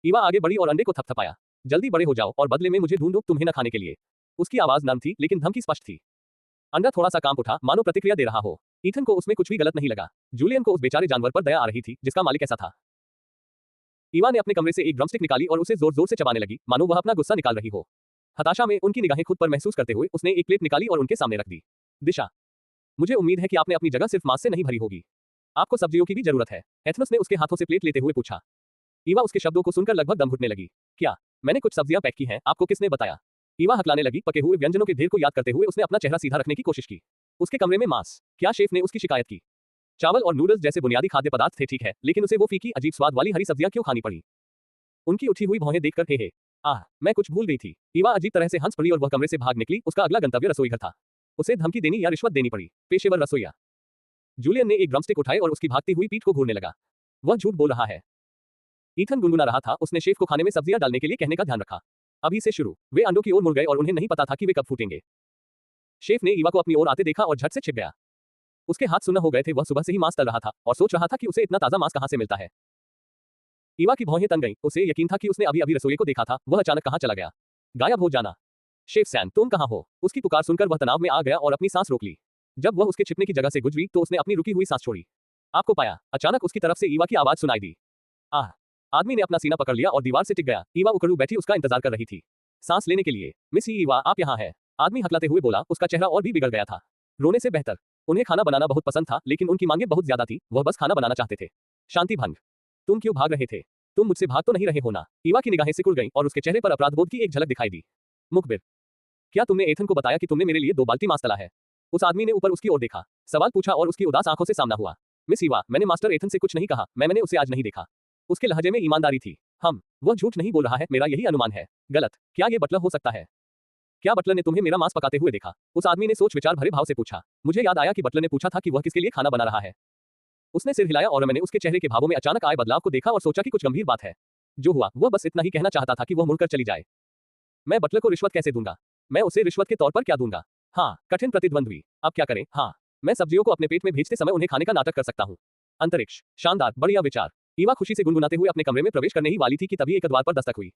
Eva आगे बढ़ी और अंडे को थपथपाया। जल्दी बड़े हो जाओ और बदले में मुझे ढूंढो, तुम्हें न खाने के लिए। उसकी आवाज नर्म थी, लेकिन धमकी स्पष्ट थी। अंडा थोड़ा सा कांप उठा, मानो प्रतिक्रिया दे रहा हो। ईथन को उसमें कुछ भी गलत नहीं लगा। जूलियन को उस बेचारे जानवर पर दया आ रही थी, जिसका मालिक ऐसा था। ईवा ने अपने कमरे से एक ड्रमस्टिक निकाली और उसे जोर जोर से चबाने लगी, मानो वह अपना गुस्सा निकाल रही हो। हताशा में उनकी निगाहें खुद पर महसूस करते हुए उसने एक प्लेट निकाली और उनके सामने रख दी। दिशा, मुझे उम्मीद है कि आपने अपनी जगह सिर्फ मांस से नहीं भरी होगी। आपको सब्जियों की भी जरूरत है। एथनस ने उसके हाथों से प्लेट लेते हुए पूछा। ईवा उसके शब्दों को सुनकर लगभग दम घुटने लगी। क्या? मैंने कुछ सब्जियां पैक की हैं, आपको किसने बताया? ईवा हकलाने लगी। पके हुए व्यंजनों के ढेर को याद करते हुए उसने अपना चेहरा सीधा रखने की कोशिश की। उसके कमरे में मांस। क्या शेफ ने उसकी शिकायत की? चावल और नूडल्स जैसे बुनियादी खाद्य पदार्थ थे, ठीक है, लेकिन उसे वो फीकी अजीब स्वाद वाली हरी सब्जियां क्यों खानी पड़ी? उनकी उठी हुई भौहें देखकर हे आह, मैं कुछ भूल गई थी। ईवा अजीब तरह से हंस पड़ी और वह कमरे से भाग निकली। उसका अगला गंतव्य रसोई घर था। उसे धमकी देनी या रिश्वत देनी पड़ी। पेशेवर रसोइया। जूलियन ने एक ड्रमस्टिक उठाए और उसकी भागती हुई पीठ को घूरने लगा। वह झूठ बोल रहा है। ईथन गुनगुना रहा था। उसने शेफ को खाने में सब्जियां डालने के लिए कहने का ध्यान रखा। अभी से शुरू। वे अंडों की ओर मुड़ गए और उन्हें नहीं पता था कि वे कब फूटेंगे। शेफ ने ईवा को अपनी ओर आते देखा और झट से छिप गया। उसके हाथ सुन्न हो गए थे। वह सुबह से ही मांस तल रहा था और सोच रहा था कि उसे इतना ताजा मांस कहां से मिलता है। ईवा की भौहें तन गईं। उसे यकीन था कि उसने अभी अभी रसोई को देखा था। वह अचानक कहां चला गया? गायब हो जाना। शेफ सैन, तुम कहां हो? उसकी पुकार सुनकर वह तनाव में आ गया और अपनी सांस रोक ली। जब वह उसके छिपने की जगह से गुजरी तो उसने अपनी रुकी हुई सांस छोड़ी। आपको पाया। अचानक उसकी तरफ से ईवा की आवाज सुनाई दी। आह! आदमी ने अपना सीना पकड़ लिया और दीवार से टिक गया। ईवा उकड़ू बैठी उसका इंतजार कर रही थी, सांस लेने के लिए। मिस ईवा, आप यहाँ हैं? आदमी हकलाते हुए बोला। उसका चेहरा और भी बिगड़ गया था। रोने से बेहतर। उन्हें खाना बनाना बहुत पसंद था, लेकिन उनकी मांगें बहुत ज्यादा थी। वह बस खाना बनाना चाहते थे। शांति भंग। तुम क्यों भाग रहे थे? तुम मुझसे भाग तो नहीं रहे हो ना? ईवा की निगाहें सिकुड़ गईं और उसके चेहरे पर अपराधबोध की एक झलक दिखाई दी। मुखबिर, क्या तुमने एथन को बताया कि तुमने मेरे लिए 2 बाल्टी मांस तला है? उस आदमी ने ऊपर उसकी ओर देखा, सवाल पूछा और उसकी उदास आंखों से सामना हुआ। मिस ईवा, मैंने मास्टर एथन से कुछ नहीं कहा। मैंने उसे आज नहीं देखा। उसके लहजे में ईमानदारी थी। वह झूठ नहीं बोल रहा है, मेरा यही अनुमान है। गलत? क्या ये बटलर हो सकता है? क्या बटलर ने तुम्हें मेरा मांस पकाते हुए देखा? उस आदमी ने सोच विचार भरे भाव से पूछा। मुझे याद आया कि बटलर ने पूछा था कि वह किसके लिए खाना बना रहा है। उसने सिर हिलाया और मैंने उसके चेहरे के भावों में अचानक आए बदलाव को देखा और सोचा कि कुछ गंभीर बात है। जो हुआ वह बस इतना ही कहना चाहता था कि वह मुड़कर चली जाए। मैं बटलर को रिश्वत कैसे दूंगा? मैं उसे रिश्वत के तौर पर क्या दूंगा? हाँ, कठिन प्रतिद्वंद्वी। अब क्या करें? हाँ, मैं सब्जियों को अपने पेट में भेजते समय उन्हें खाने का नाटक कर सकता हूँ। अंतरिक्ष। शानदार, बढ़िया विचार। ईवा खुशी से गुनगुनाते हुए अपने कमरे में प्रवेश करने ही वाली थी कि तभी एक द्वार पर दस्तक हुई।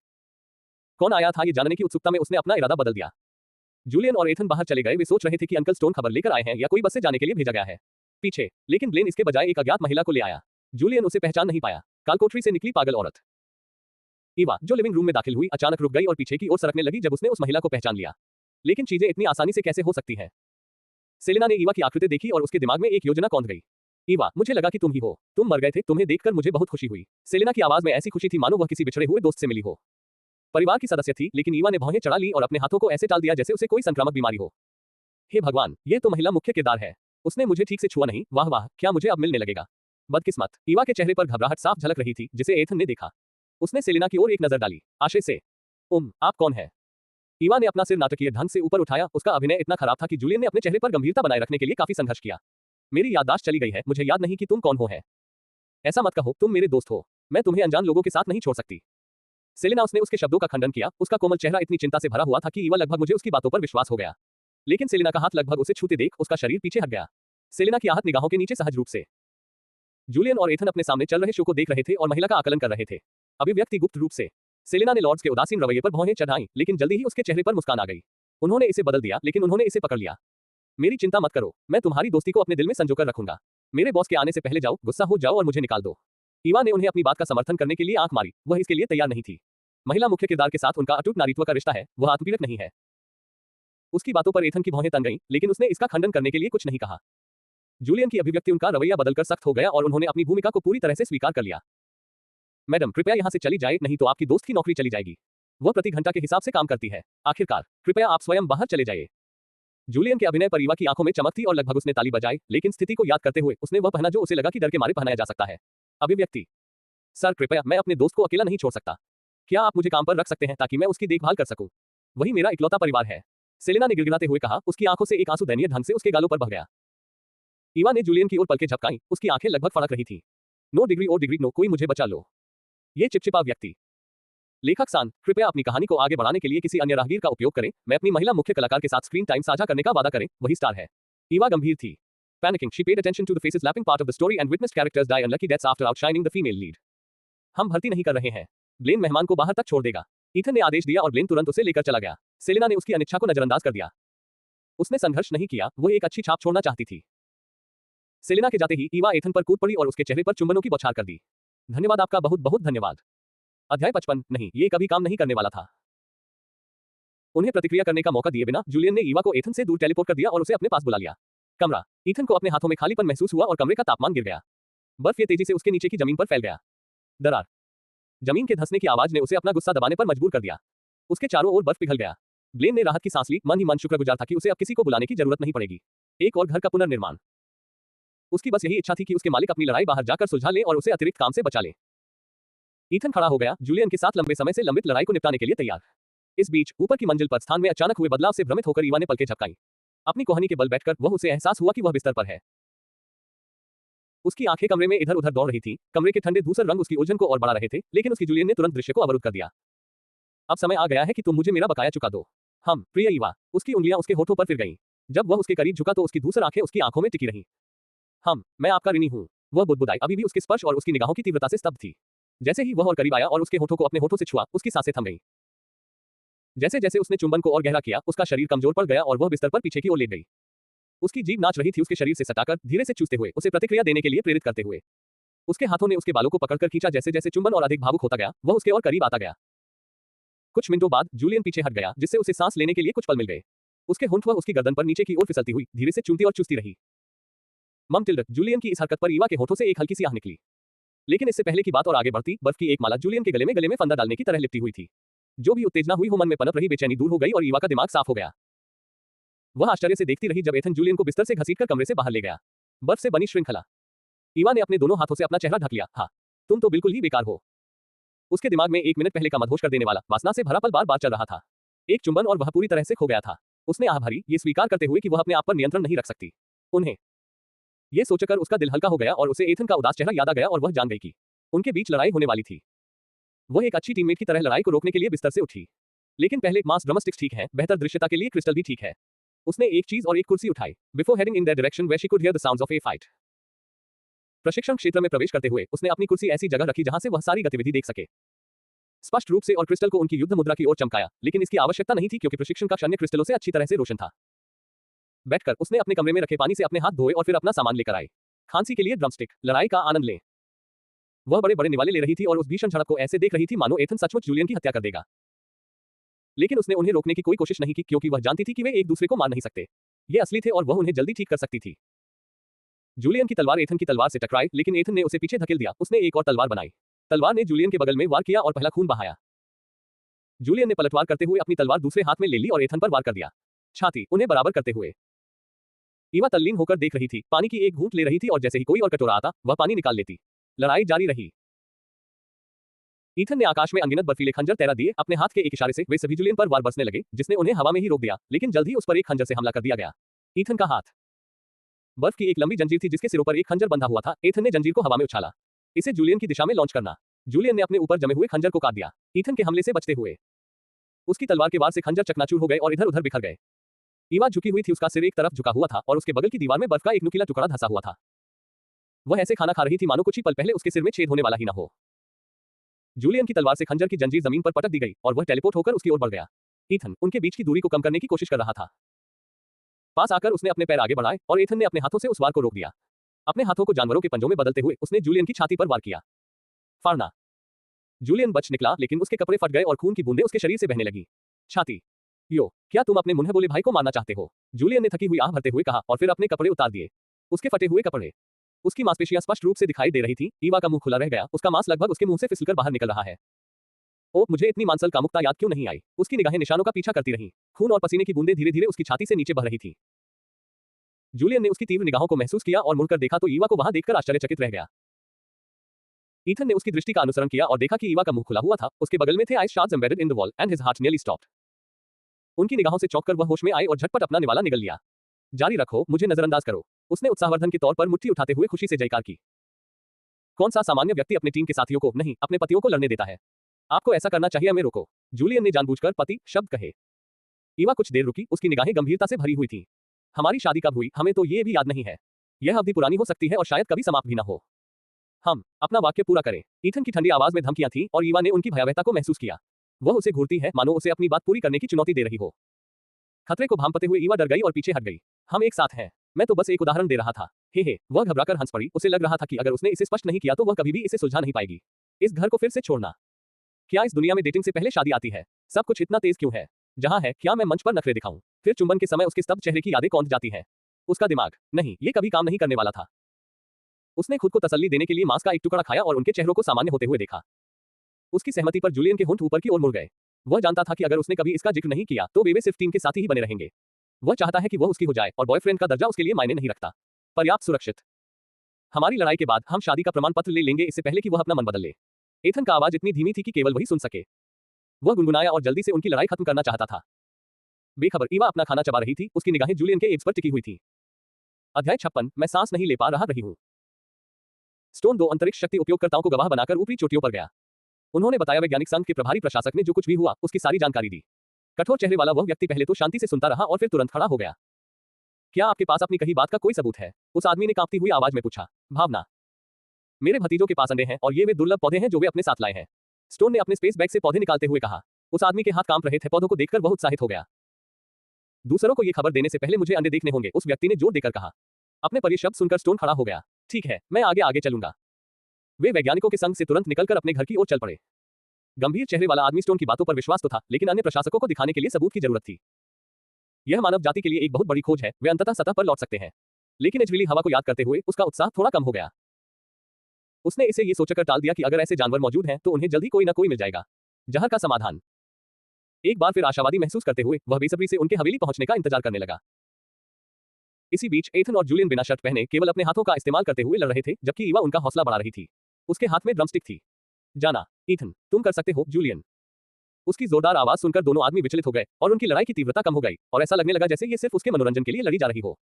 कौन आया था ये जानने की उत्सुकता में उसने अपना इरादा बदल दिया। जूलियन और एथन बाहर चले गए। वे सोच रहे थे कि अंकल स्टोन खबर लेकर आए हैं या कोई बस से जाने के लिए भेजा गया है। पीछे, लेकिन ब्लेन इसके बजाय एक अज्ञात महिला को ले आया। जूलियन उसे पहचान नहीं पाया। कालकोठरी से निकली पागल औरत। ईवा, जो लिविंग रूम में दाखिल हुई, अचानक रुक गई और पीछे की ओर सरकने लगी जब उसने उस महिला को पहचान लिया। लेकिन चीजें इतनी आसानी से कैसे हो सकती हैं? सेलेना ने ईवा की आकृति देखी और उसके दिमाग में एक योजना कौंध गई। ईवा, मुझे लगा कि तुम ही हो। तुम मर गए थे। तुम्हें देखकर मुझे बहुत खुशी हुई। सेलेना की आवाज में ऐसी खुशी थी मानो वह किसी बिछड़े हुए दोस्त से मिली हो। परिवार की सदस्य थी, लेकिन ईवा ने भौहें चढ़ा ली और अपने हाथों को ऐसे टाल दिया जैसे उसे कोई संक्रामक बीमारी हो। हे भगवान, ये तो महिला मुख्य किरदार है। उसने मुझे ठीक से छुआ नहीं। वाह वाह, क्या मुझे अब मिलने लगेगा? बदकिस्मत। ईवा के चेहरे पर घबराहट साफ झलक रही थी, जिसे एथन ने देखा। उसने सेलेना की ओर एक नजर डाली। आशय से आप कौन है? ईवा ने अपना सिर नाटकीय ढंग से ऊपर उठाया। उसका अभिनय इतना खराब था कि जूलियन ने अपने चेहरे पर गंभीरता बनाए रखने के लिए काफी संघर्ष किया। मेरी याददाश्त चली गई है, मुझे याद नहीं कि तुम कौन हो है। ऐसा मत कहो, तुम मेरे दोस्त हो। मैं तुम्हें अनजान लोगों के साथ नहीं छोड़ सकती। सेलेना उसने उसके शब्दों का खंडन किया। उसका कोमल चेहरा इतनी चिंता से भरा हुआ था कि ईवा लगभग मुझे उसकी बातों पर विश्वास हो गया। लेकिन सेलेना का हाथ लगभग उसे छूते देख उसका शरीर पीछे हट गया। सेलेना की आहत निगाहों के नीचे सहज रूप से जूलियन और एथन अपने सामने चल रहे शो को देख रहे थे और महिला का आकलन कर रहे थे। अभिव्यक्ति गुप्त रूप से सेलेना ने लॉर्ड्स के उदासीन रवैये पर भौहें चढ़ाईं, लेकिन जल्दी ही उसके चेहरे पर मुस्कान आ गई। उन्होंने इसे बदल दिया, लेकिन उन्होंने इसे पकड़ लिया। मेरी चिंता मत करो, मैं तुम्हारी दोस्ती को अपने दिल में संजोकर रखूंगा। मेरे बॉस के आने से पहले जाओ, गुस्सा हो जाओ और मुझे निकाल दो। ईवा ने उन्हें अपनी बात का समर्थन करने के लिए आंख मारी। वह इसके लिए तैयार नहीं थी। महिला मुख्य किरदार के साथ उनका अटूट नारीत्व का रिश्ता है, वह आत्मपीड़क नहीं है। उसकी बातों पर एथन की भौहें तन गईं, लेकिन उसने इसका खंडन करने के लिए कुछ नहीं कहा। जूलियन की अभिव्यक्ति उनका रवैया बदलकर सख्त हो गया और उन्होंने अपनी भूमिका को पूरी तरह से स्वीकार कर लिया। मैडम, कृपया यहाँ से चली जाए, नहीं तो आपकी दोस्त की नौकरी चली जाएगी। वह प्रति घंटा के हिसाब से काम करती है। आखिरकार, कृपया आप स्वयं बाहर चले जाइए। जूलियन के अभिनय पर ईवा की आंखों में चमक थी और लगभग उसने ताली बजाई, लेकिन स्थिति को याद करते हुए उसने वह पहना जो उसे लगा कि डर के मारे पहनाया जा सकता है। अभिव्यक्ति, सर कृपया, मैं अपने दोस्त को अकेला नहीं छोड़ सकता। क्या आप मुझे काम पर रख सकते हैं ताकि मैं उसकी देखभाल कर सकूं? वही मेरा इकलौता परिवार है। सेलेना ने गिड़गिड़ाते हुए कहा। उसकी आंखों से एक आंसू दयनीय ढंग से उसके गालों पर बह गया। ईवा ने जूलियन की ओर पलकें झपकाईं, उसकी आंखें लगभग फड़क रही थीं। नो डिग्री ओ डिग्री नो, कोई मुझे बचा लो। ये चिपचिपा व्यक्ति। लेखक सान, कृपया अपनी कहानी को आगे बढ़ाने के लिए किसी अन्य राहगीर का उपयोग करें। मैं अपनी महिला मुख्य कलाकार के साथ स्क्रीन टाइम साझा करने का वादा करें, वही स्टार है। ईवा गंभीर थी। Panicking, she paid attention to the faces lapping part of the story and witnessed characters die unlucky deaths after outshining the female lead. हम भर्ती नहीं कर रहे हैं। ब्लेन मेहमान को बाहर तक छोड़ देगा। ईथन ने आदेश दिया और ब्लेन तुरंत उसे लेकर चला गया। सेलेना ने उसकी अनिच्छा को नजरअंदाज कर दिया। उसने संघर्ष नहीं किया, वह एक अच्छी छाप छोड़ना चाहती थी। सेलेना के जाते ही ईवा एथन पर कूद पड़ी और उसके चेहरे पर चुंबनों की बौछार कर दी। धन्यवाद, आपका बहुत बहुत धन्यवाद। अध्याय 55। नहीं, ये कभी काम नहीं करने वाला था। उन्हें प्रतिक्रिया करने का मौका दिए बिना जूलियन ने ईवा को एथन से दूर टेलीपोर्ट कर दिया और उसे अपने पास बुला लिया। कमरा। ईथन को अपने हाथों में खालीपन महसूस हुआ और कमरे का तापमान गिर गया। बर्फ ये तेजी से उसके नीचे की जमीन पर फैल गया। दरार। जमीन के धंसने की आवाज ने उसे अपना गुस्सा दबाने पर मजबूर कर दिया। उसके चारों ओर बर्फ पिघल गया। ब्लेन ने राहत की सांस ली, मन ही मन शुक्रगुजार था कि उसे अब किसी को बुलाने की जरूरत नहीं पड़ेगी। एक और घर का पुनर्निर्माण। उसकी बस यही इच्छा थी कि उसके मालिक अपनी लड़ाई बाहर जाकर सुलझा लें और उसे अतिरिक्त काम से बचा लें। ईथन खड़ा हो गया, जूलियन के साथ लंबे समय से लंबित लड़ाई को निपटाने के लिए तैयार। इस बीच ऊपर की मंजिल पर स्थान में अचानक हुए बदलाव से भ्रमित होकर ईवा ने पलकें झपकाईं। अपनी कोहनी के बल बैठकर वह उसे एहसास हुआ कि वह बिस्तर पर है। उसकी आंखें कमरे में इधर उधर दौड़ रही थीं। कमरे के ठंडे धूसर रंग उसकी उलझन को और बढ़ा रहे थे, लेकिन उसकी जूलियन ने तुरंत दृश्य को अवरुद्ध कर दिया। अब समय आ गया है कि तुम मुझे मेरा बकाया चुका दो। हम प्रिय ईवा। उसकी उंगलियां उसके होठों पर फिर गईं। जब वह उसके करीब झुका तो उसकी धूसर आंखें उसकी आंखों में टिकी रहीं। मैं आपका ऋणी हूं। वह बुदबुदाई, अभी भी उसके स्पर्श और उसकी निगाहों की तीव्रता से स्तब्ध थी। जैसे ही वह और करीब आया और उसके होठों को अपने होठों से छुआ, उसकी सांसें थम गईं। जैसे जैसे उसने चुंबन को और गहरा किया, उसका शरीर कमजोर पड़ गया और वह बिस्तर पर पीछे की ओर लेट गई। उसकी जीभ नाच रही थी, उसके शरीर से सटाकर, धीरे से चूसते हुए, उसे प्रतिक्रिया देने के लिए प्रेरित करते हुए। उसके हाथों ने उसके बालों को पकड़कर खींचा। जैसे जैसे चुंबन और अधिक भावुक होता गया, वह उसके और करीब आता गया। कुछ मिनटों बाद जूलियन पीछे हट गया, जिससे उसे सांस लेने के लिए कुछ पल मिल गए। उसके होंठ वह उसकी गर्दन पर नीचे की ओर फिसलती हुई धीरे से चूमती और चूसती रही। मम टिल्ड। जूलियन की इस हरकत पर ईवा के होठों से एक हल्की सी आह निकली। लेकिन इससे पहले की बात और आगे बढ़ती, बर्फ की एक माला जूलियन के गले में फंदा डालने की तरह लिपटी हुई थी। जो भी उत्तेजना हुई हो, मन में पनप रही बेचैनी दूर हो गई और ईवा का दिमाग साफ हो गया। वह आश्चर्य से देखती रही जब एथन जूलियन को बिस्तर से घसीटकर कमरे से बाहर ले गया। बर्फ से बनी श्रृंखला। ईवा ने अपने दोनों हाथों से अपना चेहरा ढक लिया। हाँ, तुम तो बिल्कुल ही बेकार हो। उसके दिमाग में 1 मिनट पहले का मदहोश कर देने वाला वासना से भरा पल बार बार चल रहा था। एक चुंबन और वह पूरी तरह से खो गया था। उसने आह भरी, ये स्वीकार करते हुए कि वह अपने आप पर नियंत्रण नहीं रख सकती। उन्हें ये सोचकर उसका दिल हल्का हो गया और उसे एथन का उदास चेहरा याद आ गया और वह जान गई कि उनके बीच लड़ाई होने वाली थी। वह एक अच्छी टीममेट की तरह लड़ाई को रोकने के लिए बिस्तर से उठी। लेकिन पहले मांस ड्रमस्टिक्स ठीक है, बेहतर दृश्यता के लिए क्रिस्टल भी ठीक है। उसने एक चीज और एक कुर्सी उठाई। Before heading in that direction where she could hear the sounds of a fight. प्रशिक्षण क्षेत्र में प्रवेश करते हुए उसने अपनी कुर्सी ऐसी जगह रखी जहां से वह सारी गतिविधि देख सके। स्पष्ट रूप से और क्रिस्टल को उनकी युद्ध मुद्रा की ओर चमकाया, लेकिन इसकी आवश्यकता नहीं थी क्योंकि प्रशिक्षण कक्ष अन्य क्रिस्टलों से अच्छी तरह से रोशन था। बैठकर उसने अपने कमरे में रखे पानी से अपने हाथ धोए और फिर अपना सामान लेकर आए। खांसी के लिए ड्रमस्टिक। लड़ाई का आनंद लें। वह बड़े बड़े निवाले ले रही थी और उस भीषण झड़प को ऐसे देख रही थी मानो एथन सचमुच जूलियन की हत्या कर देगा। लेकिन उसने उन्हें रोकने की कोई कोशिश नहीं की क्योंकि वह जानती थी कि वे एक दूसरे को मार नहीं सकते। ये असली थे और वह उन्हें जल्दी ठीक कर सकती थी। जूलियन की तलवार एथन की तलवार से टकराई, लेकिन एथन ने उसे पीछे धकेल दिया। उसने एक और तलवार बनाई। तलवार ने जूलियन के बगल में वार किया और पहला खून बहाया। जूलियन ने पलटवार करते हुए अपनी तलवार दूसरे हाथ में ले ली और एथन पर वार कर दिया। छाती उन्हें बराबर करते हुए। ईवा तल्लीन होकर देख रही थी, पानी की एक घूंट ले रही थी और जैसे ही कोई और कटोरा आता, वह पानी निकाल लेती। लड़ाई जारी रही। ईथन ने आकाश में अनगिनत बर्फीले खंजर तैरा दिए, अपने हाथ के एक इशारे से वे सभी जूलियन पर वार बरसने लगे, जिसने उन्हें हवा में ही रोक दिया, लेकिन जल्द ही उस पर एक खंजर से हमला कर दिया गया। ईथन का हाथ बर्फ की एक लंबी जंजीर थी जिसके सिरों पर एक खंजर बंधा हुआ था। ईथन ने जंजीर को हवा में उछाला, इसे जूलियन की दिशा में लॉन्च करना। जूलियन ने अपने ऊपर जमे हुए खंजर को काट दिया। ईथन के हमले से बचते हुए उसकी तलवार के वार से खंजर चकनाचूर हो गए और इधर उधर बिखर गए। ईवा झुकी हुई थी, उसका सिर एक तरफ झुका हुआ था और उसके बगल की दीवार में बर्फ का एक नुकीला टुकड़ा धंसा हुआ था। वह ऐसे खाना खा रही थी मानो कुछ ही पल पहले उसके सिर में छेद होने वाला ही न हो। जूलियन की तलवार से खंजर की जंजीर जमीन पर पटक दी गई और वह टेलीपोर्ट होकर उसकी ओर बढ़ गया। ईथन उनके बीच की दूरी को कम करने की कोशिश कर रहा था। पास आकर उसने अपने पैर आगे बढ़ाए और ईथन ने अपने हाथों से उस वार को रोक दिया। अपने हाथों को जानवरों के पंजों में बदलते हुए उसने जूलियन की छाती पर वार किया। फाड़ना। जूलियन बच निकला, लेकिन उसके कपड़े फट गए और खून की बूंदें उसके शरीर से बहने लगी। छाती। यो, क्या तुम अपने मुंह बोले भाई को मारना चाहते हो? जूलियन ने थकी हुई आह भरते हुए कहा और फिर अपने कपड़े उतार दिए। उसके फटे हुए कपड़े, उसकी मांसपेशियां स्पष्ट रूप से दिखाई दे रही थी। ईवा का मुंह खुला रह गया, उसका मांस लगभग उसके मुंह से फिसलकर बाहर निकल रहा है। ओह, मुझे इतनी मांसल कामुकता याद क्यों नहीं आई? उसकी निगाहें निशानों का पीछा करती रहीं। खून और पसीने की बूंदें धीरे-धीरे उसकी छाती से नीचे बह रही थी। जूलियन ने उसकी तीव्र निगाहों को महसूस किया और मुड़कर देखा तो ईवा को वहां देखकर आश्चर्यचकित रह गया। ईथन ने उसकी दृष्टि का अनुसरण किया और देखा कि ईवा का मुंह खुला हुआ था। उसके बगल में थे ice shards embedded in the wall and his heart nearly stopped. उनकी निगाहों से चौंककर वह होश में आए और झटपट अपना निवाला निगल लिया। जारी रखो, मुझे नजरअंदाज करो, उसने उत्साहवर्धन के तौर पर मुट्ठी उठाते हुए खुशी से जयकार की। कौन सा सामान्य व्यक्ति अपने टीम के साथियों को नहीं, अपने पतियों को लड़ने देता है? आपको ऐसा करना चाहिए। हमें रोको। जूलियन ने जानबूझकर पति शब्द कहे। ईवा कुछ देर रुकी, उसकी निगाहें गंभीरता से भरी हुई थीं। हमारी शादी कब हुई, हमें तो ये भी याद नहीं है। यह अवधि पुरानी हो सकती है और शायद कभी समाप्त भी न हो। हम अपना वाक्य पूरा करें। ईथन की ठंडी आवाज में धमकियां थीं और ईवा ने उनकी भयावहता को महसूस किया। वह उसे घूरती है, मानो उसे अपनी बात पूरी करने की चुनौती दे रही हो। खतरे को भांपते हुए ईवा डर गई और पीछे हट गई। हम एक साथ हैं। मैं तो बस एक उदाहरण दे रहा था। हे, वह घबराकर हंस पड़ी। उसे लग रहा था कि अगर उसने इसे स्पष्ट नहीं किया तो वह कभी भी इसे सुलझा नहीं पाएगी। इस घर को फिर से छोड़ना। क्या इस दुनिया में डेटिंग से पहले शादी आती है? सब कुछ इतना तेज क्यों है? जहां है, क्या मैं मंच पर नखरे दिखाऊं? फिर चुंबन के समय उसके स्तब्ध चेहरे की यादें कौंध जाती हैं। उसका दिमाग, नहीं, ये कभी काम नहीं करने वाला था। उसने खुद को तसल्ली देने के लिए मांस का एक टुकड़ा खाया और उनके चेहरों को सामान्य होते हुए देखा। उसकी सहमति पर जूलियन के होंठ ऊपर की ओर मुड़ गए। वह जानता था कि अगर उसने कभी इसका जिक्र नहीं किया तो वे सिर्फ टीम के साथी ही बने रहेंगे। वह चाहता है कि वह उसकी हो जाए और बॉयफ्रेंड का दर्जा उसके लिए मायने नहीं रखता। पर्याप्त सुरक्षित। हमारी लड़ाई के बाद हम शादी का प्रमाण पत्र ले लेंगे, इससे पहले कि वह अपना मन बदल ले। एथन का आवाज इतनी धीमी थी कि केवल वही सुन सके। वह गुनगुनाया और जल्दी से उनकी लड़ाई खत्म करना चाहता था। बेखबर ईवा अपना खाना चबा रही थी, उसकी निगाहें जूलियन के एब्स पर टिकी हुई थी। अध्याय 56, मैं सांस नहीं ले पा रही हूं। स्टोन 2 अंतरिक्ष शक्ति उपयोगकर्ताओं को गवाह बनाकर ऊपरी चोटियों पर गया। उन्होंने बताया वैज्ञानिक संघ के प्रभारी प्रशासक ने जो कुछ भी हुआ उसकी सारी जानकारी दी। कठोर चेहरे वाला वह व्यक्ति पहले तो शांति से सुनता रहा और फिर तुरंत खड़ा हो गया। क्या आपके पास अपनी कही बात का कोई सबूत है? उस आदमी ने कांपती हुई आवाज में पूछा। भावना, मेरे भतीजों के पास अंडे हैं और ये वे दुर्लभ पौधे हैं जो वे अपने साथ लाए हैं। स्टोन ने अपने स्पेस बैग से पौधे निकालते हुए कहा। उस आदमी के हाथ कांप रहे थे। पौधों को देखकर वह उत्साहित हो गया। दूसरों को ये खबर देने से पहले मुझे अंडे देखने होंगे, उस व्यक्ति ने जोर देकर कहा। अपने परिय शब्द सुनकर स्टोन खड़ा हो गया। ठीक है, मैं आगे आगे चलूंगा। वे वैज्ञानिकों के संग से तुरंत निकलकर अपने घर की ओर चल पड़े। गंभीर चेहरे वाला आदमी स्टोन की बातों पर विश्वास तो था, लेकिन अन्य प्रशासकों को दिखाने के लिए सबूत की जरूरत थी। यह मानव जाति के लिए एक बहुत बड़ी खोज है, वे अंततः सतह पर लौट सकते हैं। लेकिन एजविली हवा को याद करते हुए उसका उत्साह थोड़ा कम हो गया। उसने इसे ये सोचकर टाल दिया कि अगर ऐसे जानवर मौजूद हैं तो उन्हें जल्दी कोई ना कोई मिल जाएगा। जहर का समाधान। एक बार फिर आशावादी महसूस करते हुए वह बेसब्री से उनके हवेली पहुंचने का इंतजार करने लगा। इसी बीच एथन और जूलियन बिना शर्ट पहने केवल अपने हाथों का इस्तेमाल करते हुए लड़ रहे थे, जबकि ईवा उनका हौसला बढ़ा रही थी। उसके हाथ में ड्रमस्टिक थी। जाना, ईथन, तुम कर सकते हो, जूलियन। उसकी जोरदार आवाज सुनकर दोनों आदमी विचलित हो गए और उनकी लड़ाई की तीव्रता कम हो गई और ऐसा लगने लगा जैसे ये सिर्फ उसके मनोरंजन के लिए लड़ी जा रही हो।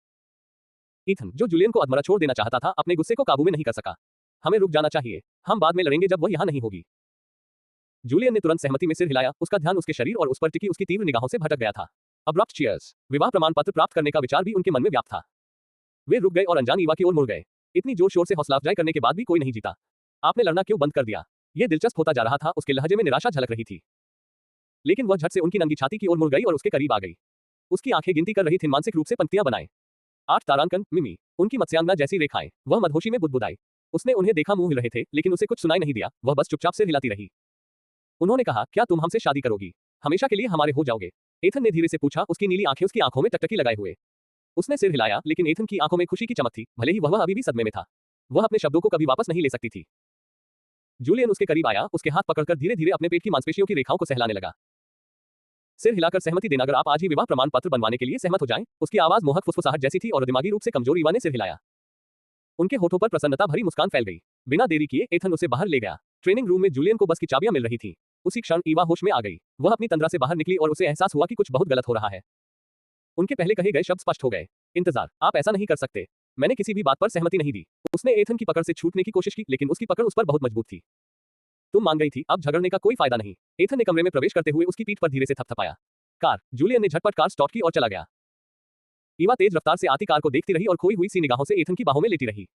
ईथन, जो जूलियन को अधमरा छोड़ देना चाहता था, अपने गुस्से को काबू में नहीं कर सका। हमें रुक जाना चाहिए, हम बाद में लड़ेंगे जब वह यहाँ नहीं होगी। जूलियन ने तुरंत सहमति में सिर हिलाया। उसका ध्यान उसके शरीर और उस पर टिकी उसकी तीव्र निगाहों से भटक गया था। Abrupt cheers. विवाह प्रमाण पत्र प्राप्त करने का विचार भी उनके मन में व्याप्त था। वे रुक गए और अनजान ईवा की ओर मुड़ गए। इतनी जोर शोर से हौसला अफजाई करने के बाद भी कोई नहीं जीता। आपने लड़ना क्यों बंद कर दिया? यह दिलचस्प होता जा रहा था। उसके लहजे में निराशा झलक रही थी, लेकिन वह झट से उनकी नंगी छाती की ओर मुड़ गई और उसके करीब आ गई। उसकी आंखें गिनती कर रही थी, मानसिक रूप से पंक्तियां बनाए। 8 तारांकन, मिमी, उनकी मत्स्यांगना जैसी रेखाएं। वह मदहोशी में बुदबुदाई। उसने उन्हें देखा, मुंह हिल रहे थे, लेकिन उसे कुछ सुनाई नहीं दिया। वह बस चुपचाप सिर हिलाती रही। उन्होंने कहा, क्या तुम हमसे शादी करोगी? हमेशा के लिए हमारे हो जाओगे? एथन ने धीरे से पूछा, उसकी नीली आंखें उसकी आंखों में टकटकी लगाए हुए। उसने सिर हिलाया, लेकिन एथन की आंखों में खुशी की चमक थी, भले ही वह अभी भी सदमे में था। वह अपने शब्दों को कभी वापस नहीं ले सकती थी। जूलियन उसके करीब आया, उसके हाथ पकड़कर धीरे धीरे अपने पेट की मांसपेशियों की रेखाओं को सहलाने लगा। सिर हिलाकर सहमति देना, अगर आप आज ही विवाह प्रमाण पत्र बनवाने के लिए सहमत हो जाएं। उसकी आवाज मोहक फुसफुसाहट जैसी थी और दिमागी रूप से कमजोर ईवा ने सिर हिलाया। उनके होठों पर प्रसन्नता भरी मुस्कान फैल गई। बिना देरी किए एथन उसे बाहर ले गया। ट्रेनिंग रूम में जूलियन को बस की चाबियां मिल रही थी। उसी क्षण ईवा होश में आ गई। वह अपनी तंद्रा से बाहर निकली और उसे एहसास हुआ कि कुछ बहुत गलत हो रहा है। उनके पहले कहे गए शब्द स्पष्ट हो गए। इंतजार, आप ऐसा नहीं कर सकते। मैंने किसी भी बात पर सहमति नहीं दी। उसने एथन की पकड़ से छूटने की कोशिश की, लेकिन उसकी पकड़ उस पर बहुत मजबूत थी। तुम मान गई थी, अब झगड़ने का कोई फायदा नहीं। एथन ने कमरे में प्रवेश करते हुए उसकी पीठ पर धीरे से थपथपाया। कार। जूलियन ने झटपट कार स्टॉप की और चला गया। ईवा तेज रफ्तार से आती कार को देखती रही और खोई हुई सी निगाहों से एथन की बाहों में लेटी रही।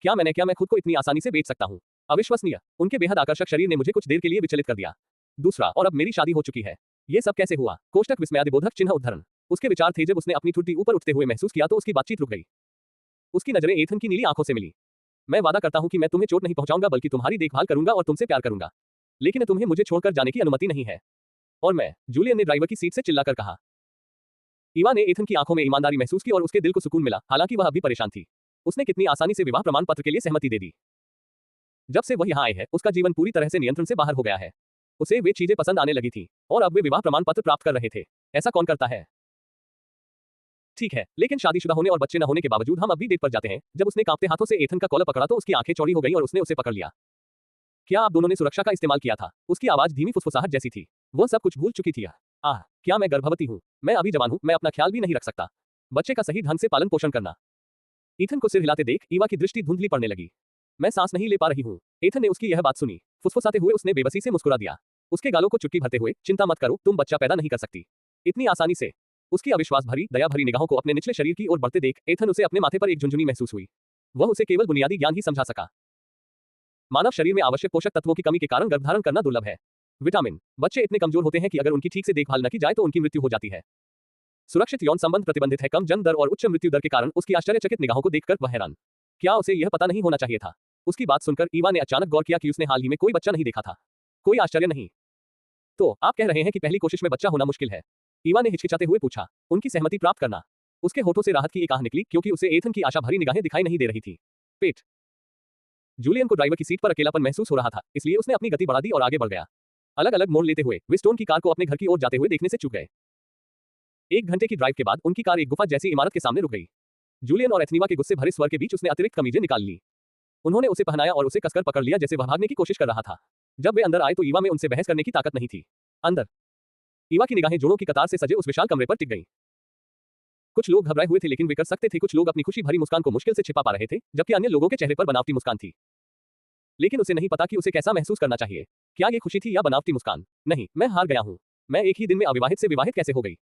क्या मैं खुद को इतनी आसानी से बेच सकता हूँ? अविश्वसनीय। उनके बेहद आकर्षक शरीर ने मुझे कुछ देर के लिए विचलित कर दिया। दूसरा, और अब मेरी शादी हो चुकी है। ये सब कैसे हुआ? कोष्टक विस्मयादिबोधक चिन्ह उद्धरण। उसके विचार थे जब उसने अपनी ठुड्डी ऊपर उठते हुए महसूस किया तो उसकी बातचीत रुक गई। उसकी नजरें एथन की नीली आंखों से मिली। मैं वादा करता हूं कि मैं तुम्हें चोट नहीं पहुंचाऊंगा, बल्कि तुम्हारी देखभाल करूंगा और तुमसे प्यार करूंगा। लेकिन तुम्हें मुझे छोड़कर जाने की अनुमति नहीं है। और मैं, जूलियन ने ड्राइवर की सीट से चिल्लाकर कहा। ईवा ने एथन की आंखों में ईमानदारी महसूस की और उसके दिल को सुकून मिला, हालांकि वह अभी परेशान थी। उसने कितनी आसानी से विवाह प्रमाण पत्र के लिए सहमति दे दी। जब से वह यहाँ आई है, उसका जीवन पूरी तरह से नियंत्रण से बाहर हो गया है। उसे वे चीजें पसंद आने लगी थी और अब वे विवाह प्रमाण पत्र प्राप्त कर रहे थे। ऐसा कौन करता है? ठीक है, लेकिन शादीशुदा होने और बच्चे न होने के बावजूद हम अब भी डेट पर जाते हैं। जब उसने कांपते हाथों से एथन का कॉलर पकड़ा तो उसकी आंखें चौड़ी हो गईं और उसने उसे पकड़ लिया। क्या आप दोनों ने सुरक्षा का इस्तेमाल किया था? उसकी आवाज धीमी फुसफुसाहट जैसी थी। वह सब कुछ भूल चुकी थी। आह, क्या मैं गर्भवती हूँ? मैं अभी जवान हूँ, मैं अपना ख्याल भी नहीं रख सकता। बच्चे का सही ढंग से पालन पोषण करना। एथन को सिर हिलाते देख ईवा की दृष्टि धुंधली पड़ने लगी। मैं सांस नहीं ले पा रही हूँ। एथन ने उसकी यह बात सुनी। फुसफुसाते हुए उसने बेबसी से मुस्कुरा दिया। उसके गालों को चुटकी भरते हुए, चिंता मत करो, तुम बच्चा पैदा नहीं कर सकती इतनी आसानी से। उसकी अविश्वास भरी, दया भरी निगाहों को अपने निचले शरीर की ओर बढ़ते देख एथन उसे अपने माथे पर एक झुंझुनी महसूस हुई। वह उसे केवल बुनियादी ज्ञान ही समझा सका। मानव शरीर में आवश्यक पोषक तत्वों की कमी के कारण गर्भधारण करना दुर्लभ है। विटामिन। बच्चे इतने कमजोर होते हैं कि अगर उनकी ठीक से देखभाल न की जाए तो उनकी मृत्यु हो जाती है। सुरक्षित यौन संबंध प्रतिबंधित है। कम जन्म दर और उच्च मृत्यु दर के कारण उसकी आश्चर्यचकित निगाहों को देखकर वह हैरान। क्या उसे यह पता नहीं होना चाहिए था? उसकी बात सुनकर ईवा ने अचानक गौर किया कि उसने हाल ही में कोई बच्चा नहीं देखा था। कोई आश्चर्य नहीं। तो आप कह रहे हैं कि पहली कोशिश में बच्चा होना मुश्किल है? ईवा ने हिचकिचाते हुए पूछा। उनकी सहमति प्राप्त करना। उसके होठों से राहत की एक आह निकली, क्योंकि उसे एथन की आशा भरी निगाहें दिखाई नहीं दे रही थी। पेट। जूलियन को ड्राइवर की सीट पर अकेलापन महसूस हो रहा था, इसलिए उसने अपनी गति बढ़ा दी और आगे बढ़ गया। अलग अलग मोड़ लेते हुए वे स्टोन की कार को अपने घर की ओर जाते हुए देखने से चूक गए। 1 घंटे की ड्राइव के बाद उनकी कार एक गुफा जैसी इमारत के सामने रुक गई। जूलियन और एथनीवा के गुस्से भरे स्वर के बीच उसने अतिरिक्त कमीजें निकाल ली। उन्होंने उसे पहनाया और उसे कसकर पकड़ लिया जैसे वह भागने की कोशिश कर रहा था। जब वे अंदर आए तो ईवा में उनसे बहस करने की ताकत नहीं थी। अंदर। ईवा की निगाहें जोड़ों की कतार से सजे उस विशाल कमरे पर टिक गईं। कुछ लोग घबराए हुए थे, लेकिन वे कर सकते थे। कुछ लोग अपनी खुशी भरी मुस्कान को मुश्किल से छिपा पा रहे थे, जबकि अन्य लोगों के चेहरे पर बनावटी मुस्कान थी। लेकिन उसे नहीं पता कि उसे कैसा महसूस करना चाहिए। क्या ये खुशी थी या बनावटी मुस्कान? नहीं, मैं हार गया हूँ। मैं एक ही दिन में अविवाहित से विवाहित कैसे हो गई?